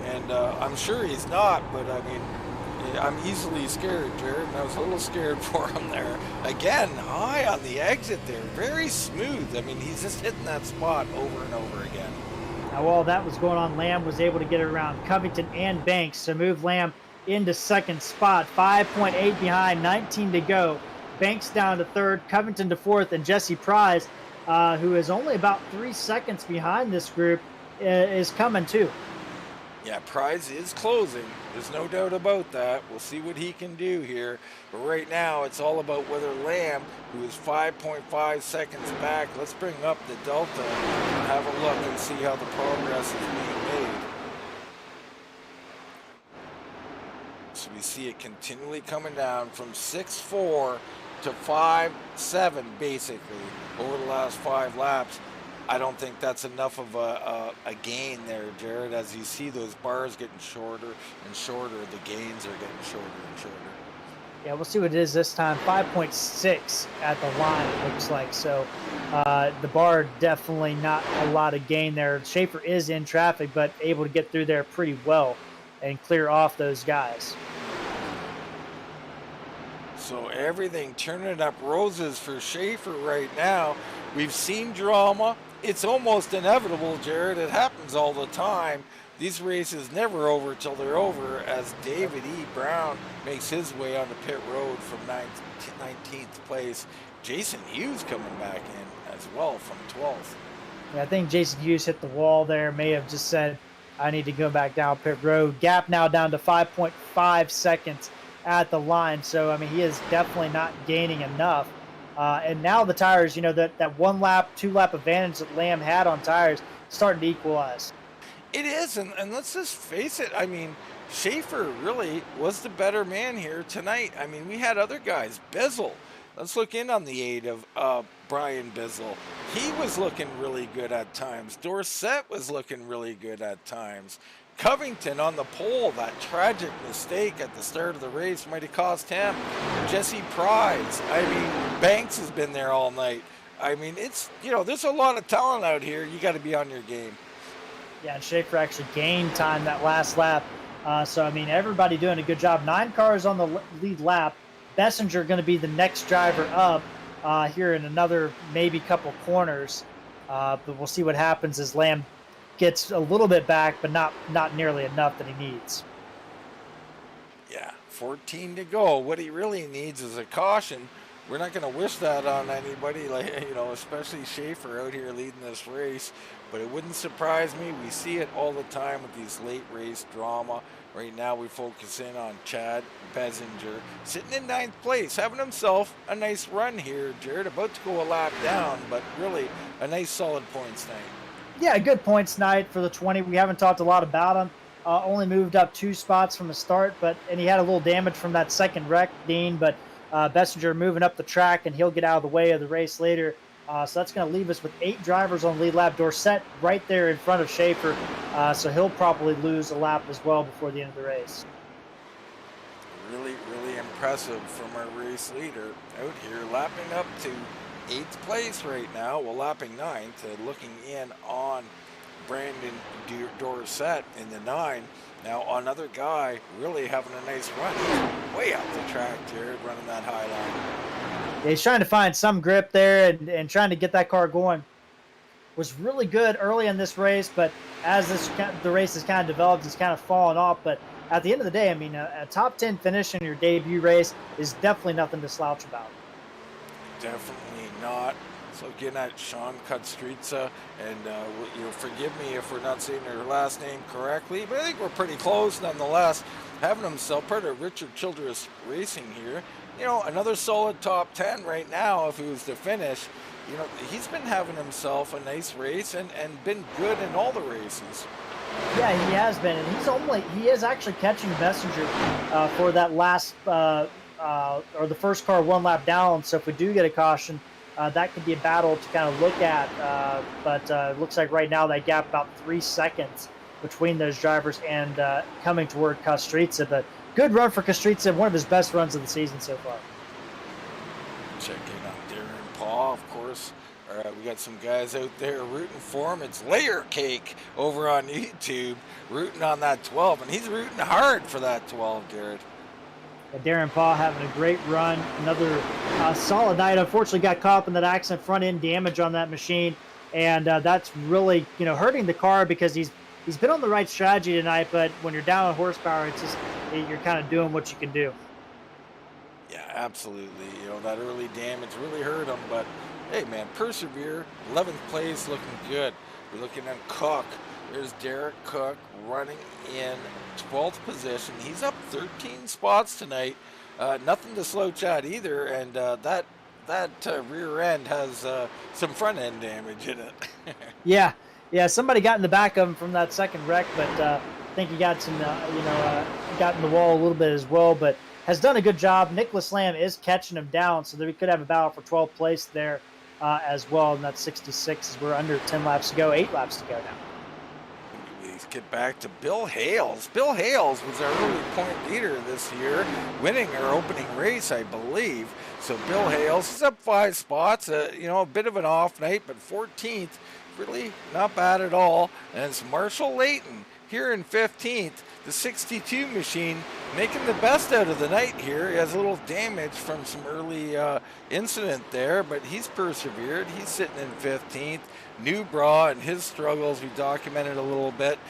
And I'm sure he's not, but I mean, I'm easily scared, Jared, and I was a little scared for him there. Again, high on the exit there. Very smooth. I mean, he's just hitting that spot over and over again. Now, while that was going on, Lamb was able to get around Covington and Banks to move Lamb into second spot. 5.8 behind, 19 to go. Banks down to third, Covington to fourth, and Jesse Prize, who is only about 3 seconds behind this group, is coming too. Yeah, Prize is closing. There's no doubt about that. We'll see what he can do here. But right now, it's all about whether Lamb, who is 5.5 seconds back, let's bring up the Delta and have a look and see how the progress is being made. So we see it continually coming down from 6.4 to 5.7 basically over the last 5 laps. I don't think that's enough of a gain there, Jared. As you see those bars getting shorter and shorter, the gains are getting shorter and shorter. Yeah, we'll see what it is this time. 5.6 at the line, it looks like. So the bar, definitely not a lot of gain there. Schaefer is in traffic, but able to get through there pretty well and clear off those guys. So everything turning up roses for Schaefer right now. We've seen drama. It's almost inevitable, Jared. It happens all the time. These races never over till they're over, as David E. Brown makes his way on the pit road from 19th place. Jason Hughes coming back in as well from 12th. Yeah, I think Jason Hughes hit the wall there. May have just said, I need to go back down pit road. Gap now down to 5.5 seconds at the line. So, I mean, he is definitely not gaining enough. And now the tires, that 1 lap, 2 lap advantage that Lamb had on tires starting to equalize. It is, and let's just face it. I mean, Schaefer really was the better man here tonight. I mean, we had other guys. Bizzle. Let's look in on the aid of Brian Bizzle. He was looking really good at times. Dorsett was looking really good at times. Covington on the pole, that tragic mistake at the start of the race might have cost him. Jesse Prize. I mean, Banks has been there all night. I mean, it's, there's a lot of talent out here. You got to be on your game. Yeah, and Schaefer actually gained time that last lap. So, I mean, everybody doing a good job. 9 cars on the lead lap. Bessinger going to be the next driver up here in another maybe couple corners. But we'll see what happens as Lamb gets a little bit back, but not nearly enough that he needs. Yeah, 14 to go. What he really needs is a caution. We're not going to wish that on anybody, especially Schaefer out here leading this race. But it wouldn't surprise me. We see it all the time with these late race drama. Right now we focus in on Chad Bessinger, sitting in 9th place, having himself a nice run here, Jared. About to go a lap down, but really a nice solid points night. Yeah, good points night for the 20. We haven't talked a lot about him. Only moved up 2 spots from the start, and he had a little damage from that second wreck, Dean, but Bessinger moving up the track, and he'll get out of the way of the race later. So that's going to leave us with 8 drivers on the lead lap. Dorsett right there in front of Schaefer, so he'll probably lose a lap as well before the end of the race. Really, really impressive from our race leader out here, lapping up to 8th place right now. Well, lapping 9th, looking in on Brandon Dorsett in the 9. Now, another guy really having a nice run. He's way out the track, Jared, running that high line. Yeah, he's trying to find some grip there and trying to get that car going. Was really good early in this race, but as the race has kind of developed, he's kind of fallen off. But at the end of the day, I mean, a top 10 finish in your debut race is definitely nothing to slouch about. Definitely not. So again, at Sean Kutstritza, and forgive me if we're not saying her last name correctly, but I think we're pretty close nonetheless. Having himself part of Richard Childress Racing here, another solid top 10 right now if he was to finish. He's been having himself a nice race and been good in all the races. Yeah, he has been, and he is actually catching Bessinger for that last or the first car 1 lap down. So if we do get a caution, that could be a battle to kind of look at. But it looks like right now that gap about 3 seconds between those drivers and coming toward Kustritsa. But good run for Kustritsa, one of his best runs of the season so far. Check in on Darren Paul, of course. We got some guys out there rooting for him. It's Layer Cake over on YouTube, rooting on that 12, and he's rooting hard for that 12, Jared. Darren Paul having a great run. Another solid night. Unfortunately, got caught up in that accident, front end damage on that machine, and that's really hurting the car because he's been on the right strategy tonight. But when you're down on horsepower, it's just you're kind of doing what you can do. Yeah, absolutely. That early damage really hurt him, but hey, man, persevere. 11th place, looking good. We're looking at Cook. There's Derek Cook running in 12th position. He's up 13 spots tonight. Nothing to slouch at either, and that rear end has some front end damage in it. Yeah, somebody got in the back of him from that second wreck, but I think he got some, got in the wall a little bit as well, but has done a good job. Nicholas Lamb is catching him down, so that we could have a battle for 12th place there as well, and that's 66 as we're under 10 laps to go, 8 laps to go now. Let's get back to Bill Hales. Bill Hales was our early point leader this year, winning our opening race, I believe. So Bill Hales is up 5 spots, a bit of an off night, but 14th, really not bad at all. And it's Marshall Layton here in 15th, the 62 machine, making the best out of the night here. He has a little damage from some early incident there, but he's persevered. He's sitting in 15th. Newbraw and his struggles, we documented a little bit.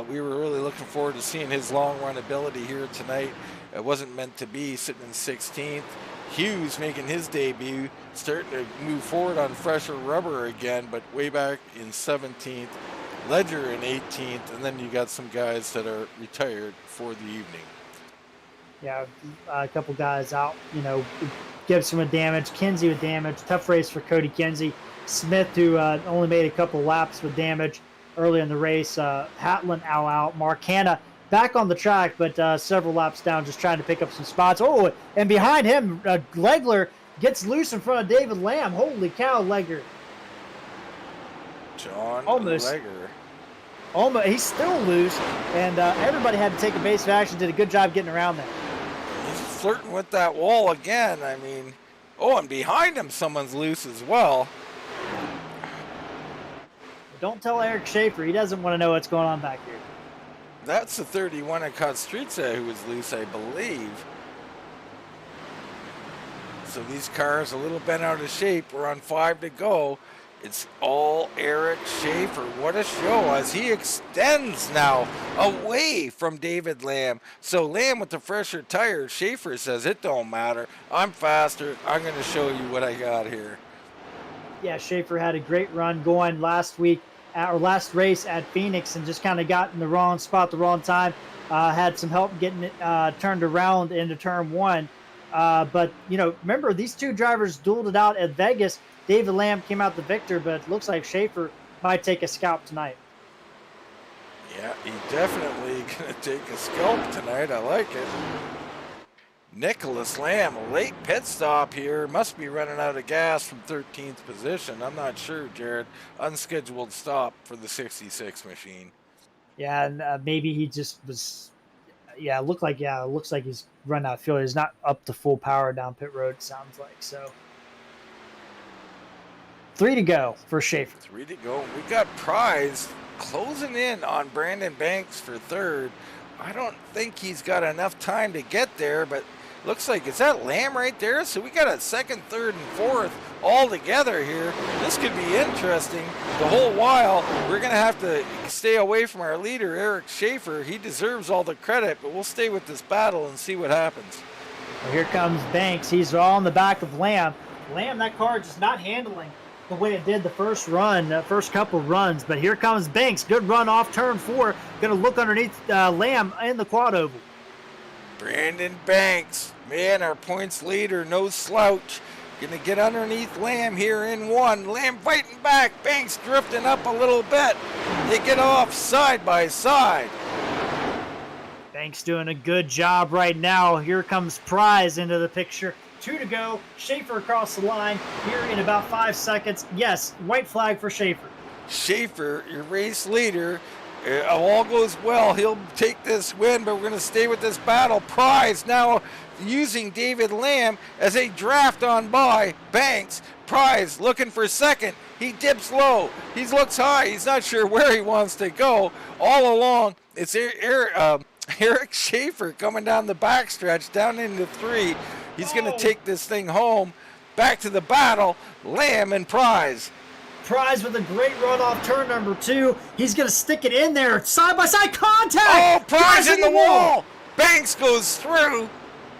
We were really looking forward to seeing his long run ability here tonight. It wasn't meant to be, sitting in 16th. Hughes making his debut, starting to move forward on fresher rubber again, but way back in 17th. Ledger in 18th, and then you got some guys that are retired for the evening. Yeah, a couple guys out. Gibson with damage, Kinsey with damage. Tough race for Cody Kinsey. Smith, who only made a couple laps with damage early in the race. Hatlin out. Mark Hanna back on the track, but several laps down, just trying to pick up some spots. Oh, and behind him, Legler gets loose in front of David Lamb. Holy cow, Legler. John Almost. Legger. Almost, he's still loose, and everybody had to take a base of action. Did a good job getting around there. He's flirting with that wall again. I mean, oh, and behind him, someone's loose as well. Don't tell Eric Schaefer. He doesn't want to know what's going on back here. That's the 31 at Kostritza who was loose, I believe. So these cars a little bent out of shape. We're on 5 to go. It's all Eric Schaefer. What a show as he extends now away from David Lamb. So Lamb with the fresher tires, Schaefer says, it don't matter. I'm faster. I'm going to show you what I got here. Yeah, Schaefer had a great run going last week or last race at Phoenix and just kind of got in the wrong spot, the wrong time. Had some help getting it turned around into turn 1. But, remember, these two drivers dueled it out at Vegas. David Lamb came out the victor, but it looks like Schaefer might take a scalp tonight. Yeah, he definitely going to take a scalp tonight. I like it. Nicholas Lamb, a late pit stop here. Must be running out of gas from 13th position. I'm not sure, Jared. Unscheduled stop for the 66 machine. Yeah, and maybe he just was. Yeah, it looks like he's run out of fuel. He's not up to full power down pit road. Sounds like so. 3 to go for Schaefer. 3 to go. We got Prize closing in on Brandon Banks for 3rd. I don't think he's got enough time to get there, but looks like, is that Lamb right there? So we got a 2nd, 3rd, and 4th all together here. This could be interesting the whole while. We're going to have to stay away from our leader, Eric Schaefer. He deserves all the credit, but we'll stay with this battle and see what happens. Well, here comes Banks. He's all in the back of Lamb. Lamb, that car just not handling the way it did the first couple runs. But here comes Banks. Good run off turn 4. Going to look underneath Lamb in the quad oval. Brandon Banks, man, our points leader, no slouch. Going to get underneath Lamb here in 1. Lamb fighting back. Banks drifting up a little bit. They get off side by side. Banks doing a good job right now. Here comes Prize into the picture. 2 to go. Schaefer across the line here in about 5 seconds. Yes, white flag for Schaefer. Schaefer, your race leader. If all goes well, he'll take this win, but we're going to stay with this battle. Prize now using David Lamb as they draft on by Banks. Prize looking for 2nd. He dips low. He looks high. He's not sure where he wants to go. All along, it's Eric Schaefer coming down the backstretch, down into 3. He's going to take this thing home. Back to the battle, Lamb and Prize. Prize with a great run off turn number 2. He's going to stick it in there. Side-by-side contact. Oh, Prize in the wall. Banks goes through.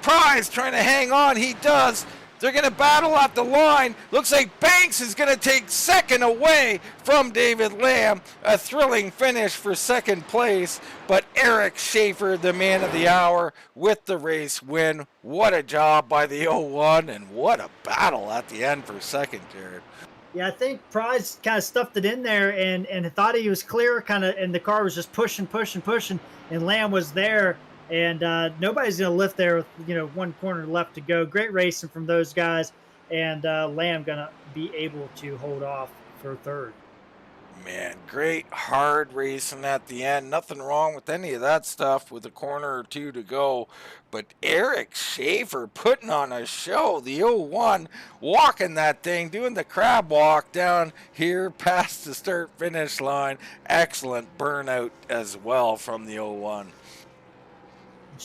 Prize trying to hang on. He does. They're going to battle at the line. Looks like Banks is going to take 2nd away from David Lamb. A thrilling finish for 2nd place. But Eric Schaefer, the man of the hour, with the race win. What a job by the 01, and what a battle at the end for 2nd, Jared. Yeah, I think Prize kind of stuffed it in there and thought he was clear, and the car was just pushing, and Lamb was there. And nobody's going to lift there with, 1 corner left to go. Great racing from those guys. And Lamb going to be able to hold off for 3rd. Man, great hard racing at the end. Nothing wrong with any of that stuff with a corner or 2 to go. But Eric Schaefer putting on a show. The 01 walking that thing, doing the crab walk down here past the start-finish line. Excellent burnout as well from the 01.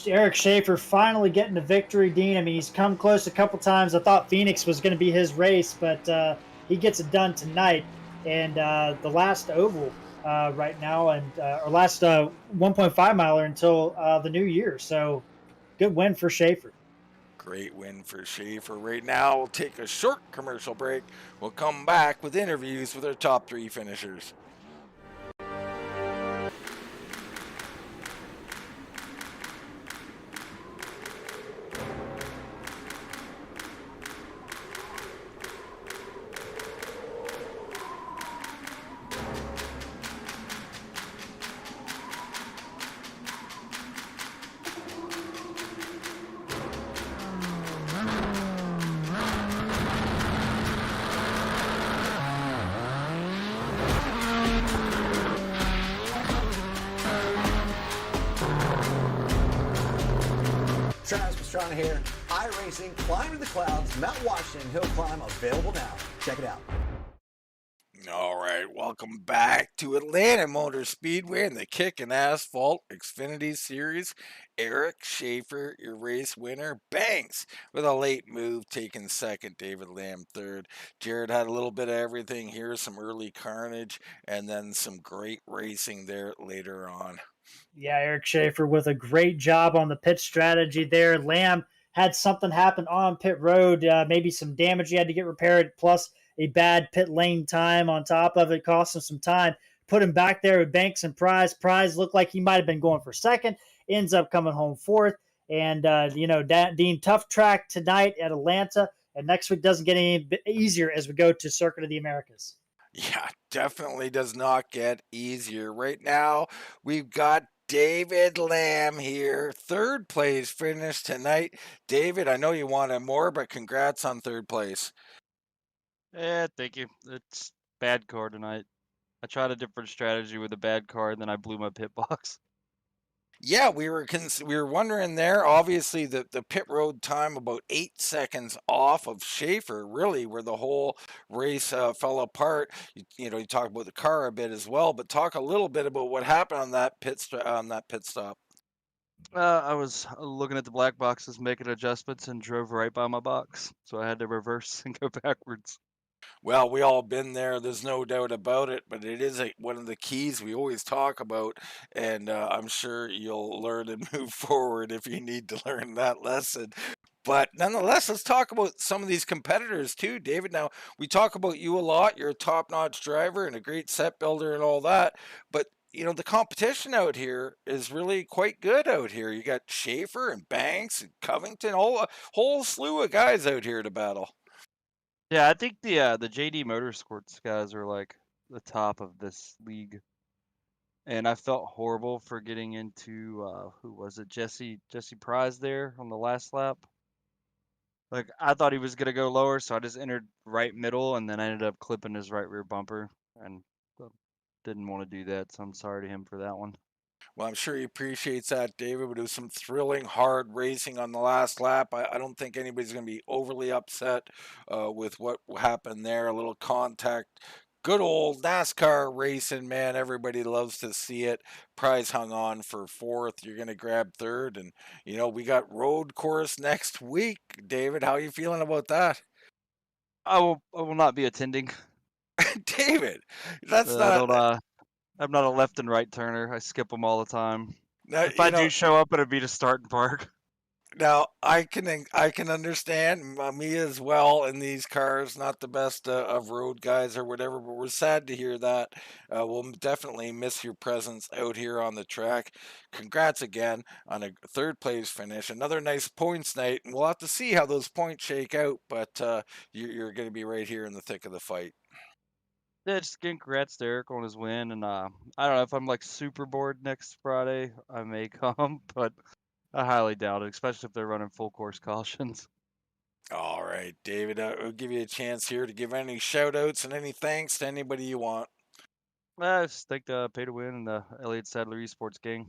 Eric Schaefer finally getting the victory, Dean. I mean, he's come close a couple times. I thought Phoenix was going to be his race, but he gets it done tonight. And the last oval right now, and or last 1.5 miler until the new year. So good win for Schaefer. Great win for Schaefer. Right now, we'll take a short commercial break. We'll come back with interviews with our top 3 finishers. Travis Pastrana here. iRacing, Climb to the Clouds, Mount Washington Hill Climb available now. Check it out. All right, welcome back to Atlanta Motor Speedway and the Kickin Assphalt Xfinity Series. Eric Schaefer, your race winner. Banks with a late move, taking second. David Lamb third. Jared had a little bit of everything here, some early carnage, and then some great racing there later on. Yeah, Eric Schaefer with a great job on the pit strategy there. Lamb had something happen on pit road, maybe some damage he had to get repaired, plus a bad pit lane time on top of it, cost him some time. Put him back there with Banks and Prize. Prize looked like he might have been going for second, ends up coming home fourth. And, Dean, tough track tonight at Atlanta, and next week doesn't get any easier as we go to Circuit of the Americas. Yeah, definitely does not get easier. Right now, we've got David Lamb here. Third place finish tonight. David, I know you wanted more, but congrats on third place. Yeah, thank you. It's bad car tonight. I tried a different strategy with a bad car, and then I blew my pit box. Yeah, we were wondering there. Obviously, the pit road time about 8 seconds off of Schaefer, really, where the whole race fell apart. You talk about the car a bit as well, but talk a little bit about what happened on that pit stop. I was looking at the black boxes, making adjustments, and drove right by my box, so I had to reverse and go backwards. Well, we all been there. There's no doubt about it. But it is one of the keys we always talk about, and I'm sure you'll learn and move forward if you need to learn that lesson. But nonetheless, let's talk about some of these competitors too, David. Now, we talk about you a lot. You're a top-notch driver and a great set builder and all that. But the competition out here is really quite good out here. You got Schaefer and Banks and Covington, a whole slew of guys out here to battle. Yeah, I think the JD Motorsports guys are like the top of this league, and I felt horrible for getting into who was it, Jesse Prize there on the last lap. Like, I thought he was gonna go lower, so I just entered right middle, and then I ended up clipping his right rear bumper, and didn't want to do that, so I'm sorry to him for that one. Well, I'm sure he appreciates that, David, but it was some thrilling, hard racing on the last lap. I don't think anybody's going to be overly upset with what happened there. A little contact. Good old NASCAR racing, man. Everybody loves to see it. Prize hung on for fourth. You're going to grab third. And, we got road course next week. David, how are you feeling about that? I will not be attending. David, that's not... I'm not a left and right turner. I skip them all the time. Now, if I do show up, it'll be to start and park. Now I can understand me as well in these cars, not the best of road guys or whatever, but we're sad to hear that. We'll definitely miss your presence out here on the track. Congrats again on a third place finish. Another nice points night, and we'll have to see how those points shake out. But you're going to be right here in the thick of the fight. Yeah, just again, congrats to Eric on his win, and I don't know if I'm like super bored next Friday, I may come, but I highly doubt it, especially if they're running full course cautions. All right, David, I'll give you a chance here to give any shout outs and any thanks to anybody you want. I just thank the Pay to Win and the Elliott Sadler Esports gang.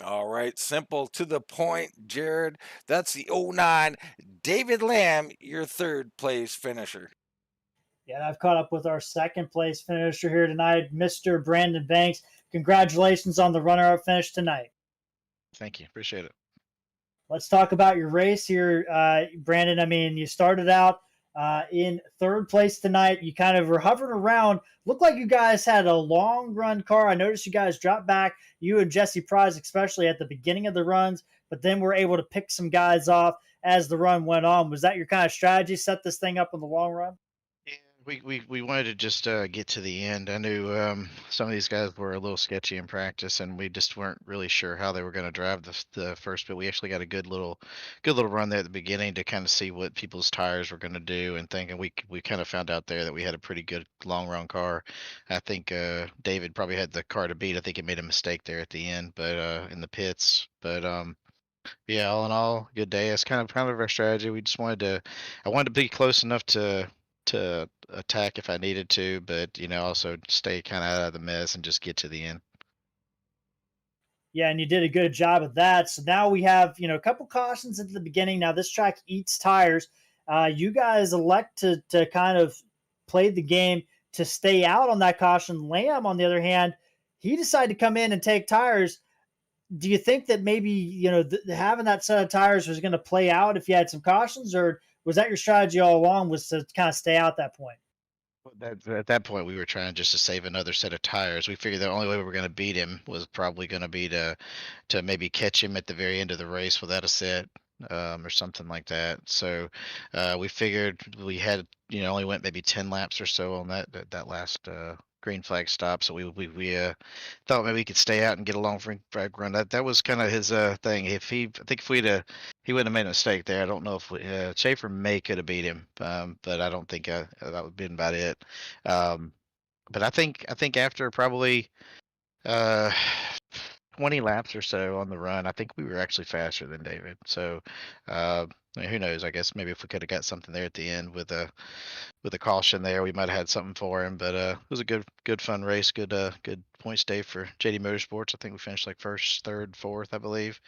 All right, simple to the point, Jared. That's the 09 David Lamb, your third place finisher. Yeah, I've caught up with our second place finisher here tonight, Mr. Brandon Banks. Congratulations on the runner-up finish tonight. Thank you. Appreciate it. Let's talk about your race here, Brandon. I mean, you started out in third place tonight. You kind of were hovering around. Looked like you guys had a long run car. I noticed you guys dropped back. You and Jesse Prize, especially at the beginning of the runs, but then we're able to pick some guys off as the run went on. Was that your kind of strategy? Set this thing up in the long run? Yeah, we wanted to just get to the end. I knew some of these guys were a little sketchy in practice, and we just weren't really sure how they were going to drive the first bit. We actually got a good little run there at the beginning to kind of see what people's tires were going to do and think. And we kind of found out there that we had a pretty good long run car. I think David probably had the car to beat. I think he made a mistake there at the end, but in the pits. But yeah, all in all, good day. It's kind of our strategy. I wanted to be close enough to attack if I needed to, but also stay kind of out of the mess and just get to the end. Yeah, and you did a good job of that. So now we have, a couple cautions at the beginning. Now this track eats tires. You guys elect to kind of play the game to stay out on that caution. Lamb, on the other hand, he decided to come in and take tires. Do you think that maybe having that set of tires was going to play out if you had some cautions, or was that your strategy all along, was to kind of stay out that point? At that point, we were trying just to save another set of tires. We figured the only way we were going to beat him was probably going to be to maybe catch him at the very end of the race without a set, or something like that. So we figured we had only went maybe 10 laps or so on that last green flag stop. So we thought maybe we could stay out and get a long flag run. That was kind of his thing. I think if he wouldn't have made a mistake there. I don't know if Schaefer could have beat him, but I don't think that would have been about it. Um, but I think after probably uh, 20 laps or so on the run, I think we were actually faster than David. So who knows? I guess maybe if we could have got something there at the end with a caution there, we might have had something for him. But it was a good fun race. Good points day for JD Motorsports. I think we finished like first, third, fourth, I believe.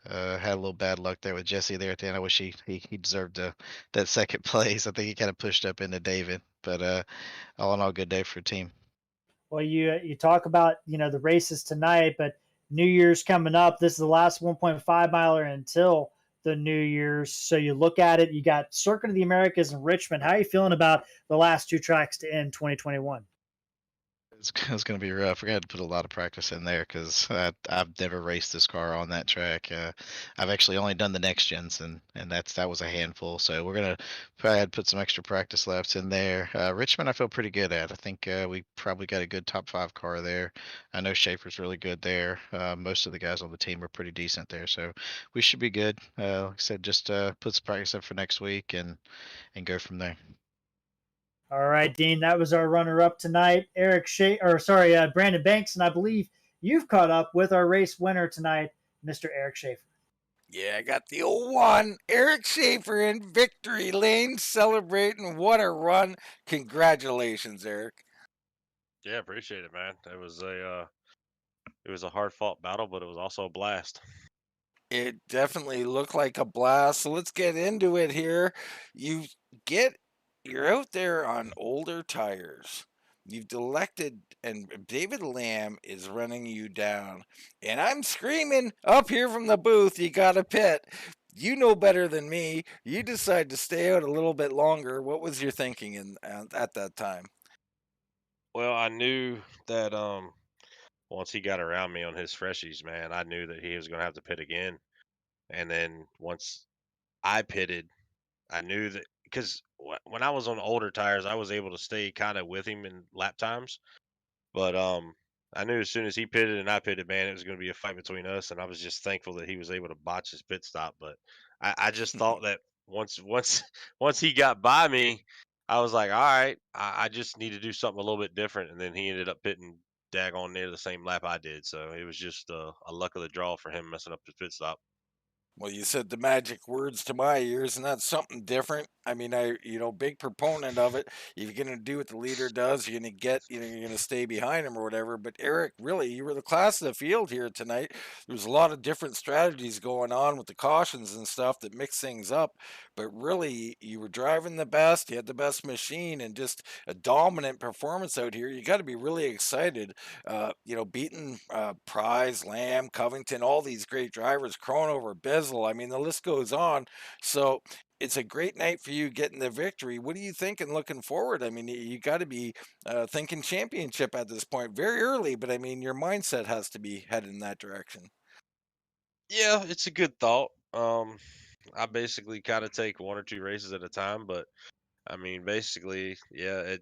Had a little bad luck there with Jesse there at the end. I wish he deserved that second place. I think he kind of pushed up into David, but all in all, good day for the team. Well, you talk about the races tonight, but New Year's coming up. This is the last 1.5 miler until the New Year's. So you look at it. You got Circuit of the Americas in Richmond. How are you feeling about the last two tracks to end 2021? It's going to be rough. We're going to put a lot of practice in there because I've never raced this car on that track. I've actually only done the next gens, and that was a handful. So we're going to probably have to put some extra practice laps in there. Richmond, I feel pretty good at. I think we probably got a good top 5 car there. I know Schaefer's really good there. Most of the guys on the team are pretty decent there, so we should be good. Like I said, just put some practice up for next week and go from there. All right, Dean, that was our runner-up tonight, Brandon Banks, and I believe you've caught up with our race winner tonight, Mr. Eric Schaefer. Yeah, I got the old one. Eric Schaefer in victory lane celebrating. What a run. Congratulations, Eric. Yeah, appreciate it, man. It was a hard fought battle, but it was also a blast. It definitely looked like a blast. So let's get into it here. You you're out there on older tires. You've elected, and David Lamb is running you down. And I'm screaming up here from the booth, you got to pit. You know better than me. You decide to stay out a little bit longer. What was your thinking at that time? Well, I knew that once he got around me on his freshies, man, I knew that he was going to have to pit again. And then once I pitted, I knew that because when I was on older tires, I was able to stay kind of with him in lap times. But I knew as soon as he pitted and I pitted, man, it was going to be a fight between us. And I was just thankful that he was able to botch his pit stop. But I just thought that once he got by me, I was like, all right, I just need to do something a little bit different. And then he ended up pitting daggone near the same lap I did. So it was just a luck of the draw for him messing up his pit stop. Well, you said the magic words to my ears, and that's something different. I mean, big proponent of it. If you're going to do what the leader does, you're going to you're going to stay behind him or whatever. But Eric, really, you were the class of the field here tonight. There was a lot of different strategies going on with the cautions and stuff that mixed things up. But really, you were driving the best. You had the best machine, and just a dominant performance out here. You got to be really excited. Beating Prize, Lamb, Covington, all these great drivers, Cronover, Bizzle. I mean, the list goes on. So it's a great night for you getting the victory. What are you thinking looking forward? I mean, you got to be thinking championship at this point, very early, but I mean, your mindset has to be headed in that direction. Yeah, it's a good thought. I basically kind of take one or two races at a time, but I mean, basically, yeah.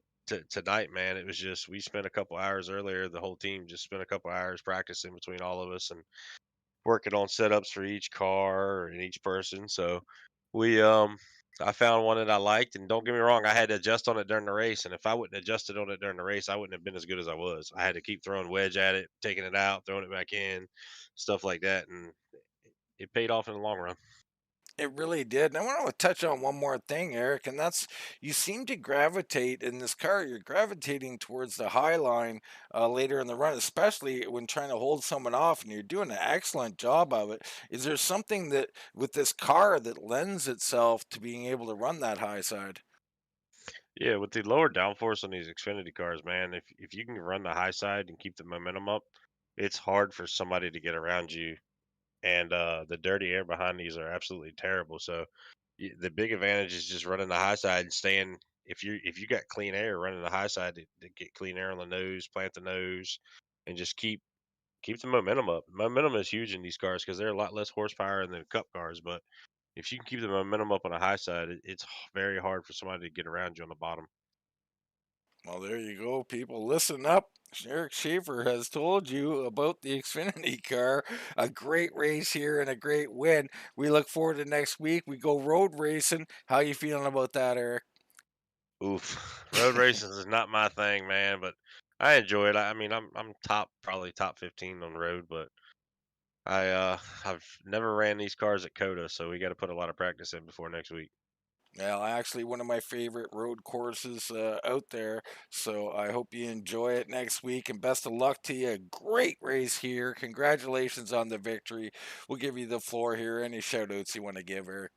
Tonight, man, it was just we spent a couple hours earlier. The whole team just spent a couple hours practicing between all of us and working on setups for each car and each person. So we I found one that I liked, and don't get me wrong, I had to adjust on it during the race. And if I wouldn't adjusted on it during the race, I wouldn't have been as good as I was. I had to keep throwing wedge at it, taking it out, throwing it back in, stuff like that, and it paid off in the long run. It really did. And I want to touch on one more thing, Eric, and that's you seem to gravitate in this car. You're gravitating towards the high line later in the run, especially when trying to hold someone off, and you're doing an excellent job of it. Is there something that with this car that lends itself to being able to run that high side? Yeah, with the lower downforce on these Xfinity cars, man, if you can run the high side and keep the momentum up, it's hard for somebody to get around you. And the dirty air behind these are absolutely terrible. So the big advantage is just running the high side and staying. If you got clean air, running the high side to get clean air on the nose, plant the nose, and just keep the momentum up. Momentum is huge in these cars because they're a lot less horsepower than Cup cars. But if you can keep the momentum up on the high side, it's very hard for somebody to get around you on the bottom. Well, there you go, people. Listen up. Eric Schaefer has told you about the Xfinity car. A great race here and a great win. We look forward to next week. We go road racing. How you feeling about that, Eric? Oof, road racing is not my thing, man. But I enjoy it. I mean, I'm probably top 15 on the road, but I've never ran these cars at Coda, so we got to put a lot of practice in before next week. Well, actually, one of my favorite road courses out there. So I hope you enjoy it next week and best of luck to you. Great race here. Congratulations on the victory. We'll give you the floor here. Any shout outs you want to give her?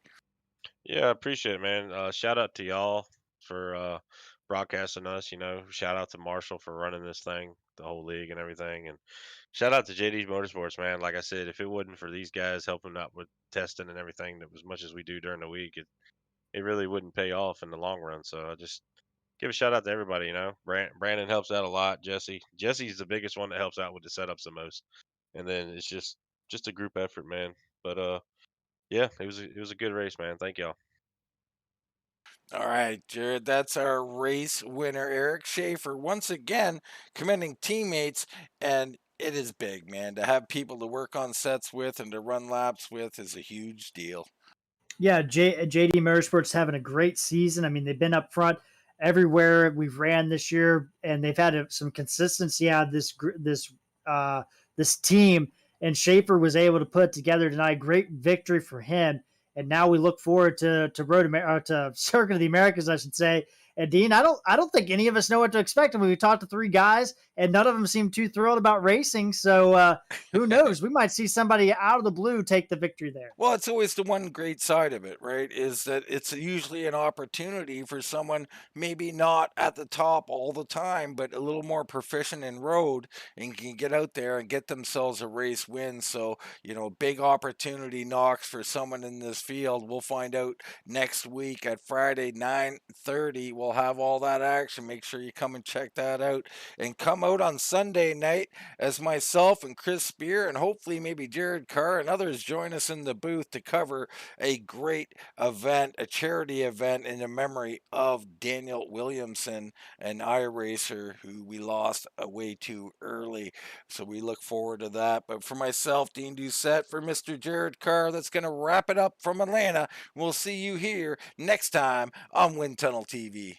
Yeah, I appreciate it, man. Shout out to y'all for broadcasting us. Shout out to Marshall for running this thing, the whole league and everything, and shout out to JD Motorsports, man. Like I said, if it wasn't for these guys helping out with testing and everything, that as much as we do during the week, it really wouldn't pay off in the long run. So I just give a shout out to everybody. Brandon helps out a lot. Jesse's the biggest one that helps out with the setups the most, and then it's just a group effort, man. But yeah, it was a good race, man. Thank y'all. All right, Jared, that's our race winner, Eric Schaefer. Once again, commending teammates, and it is big, man. To have people to work on sets with and to run laps with is a huge deal. Yeah, JD Motorsports having a great season. I mean, they've been up front everywhere we've ran this year, and they've had some consistency out of uh, this team. And Schaefer was able to put together tonight. Great victory for him. And now we look forward to Circuit of the Americas, I should say. And Dean, I don't think any of us know what to expect. I mean, we talked to three guys, and none of them seem too thrilled about racing. So who knows? We might see somebody out of the blue take the victory there. Well, it's always the one great side of it, right? Is that it's usually an opportunity for someone maybe not at the top all the time, but a little more proficient in road and can get out there and get themselves a race win. So, big opportunity knocks for someone in this field. We'll find out next week at Friday, 9:30. We'll have all that action. Make sure you come and check that out. And come out on Sunday night as myself and Chris Spear and hopefully maybe Jared Carr and others join us in the booth to cover a great event, a charity event in the memory of Daniel Williamson, an iRacer who we lost way too early. So we look forward to that. But for myself, Dean Doucette, for Mr. Jared Carr, that's going to wrap it up from Atlanta. We'll see you here next time on Wind Tunnel TV.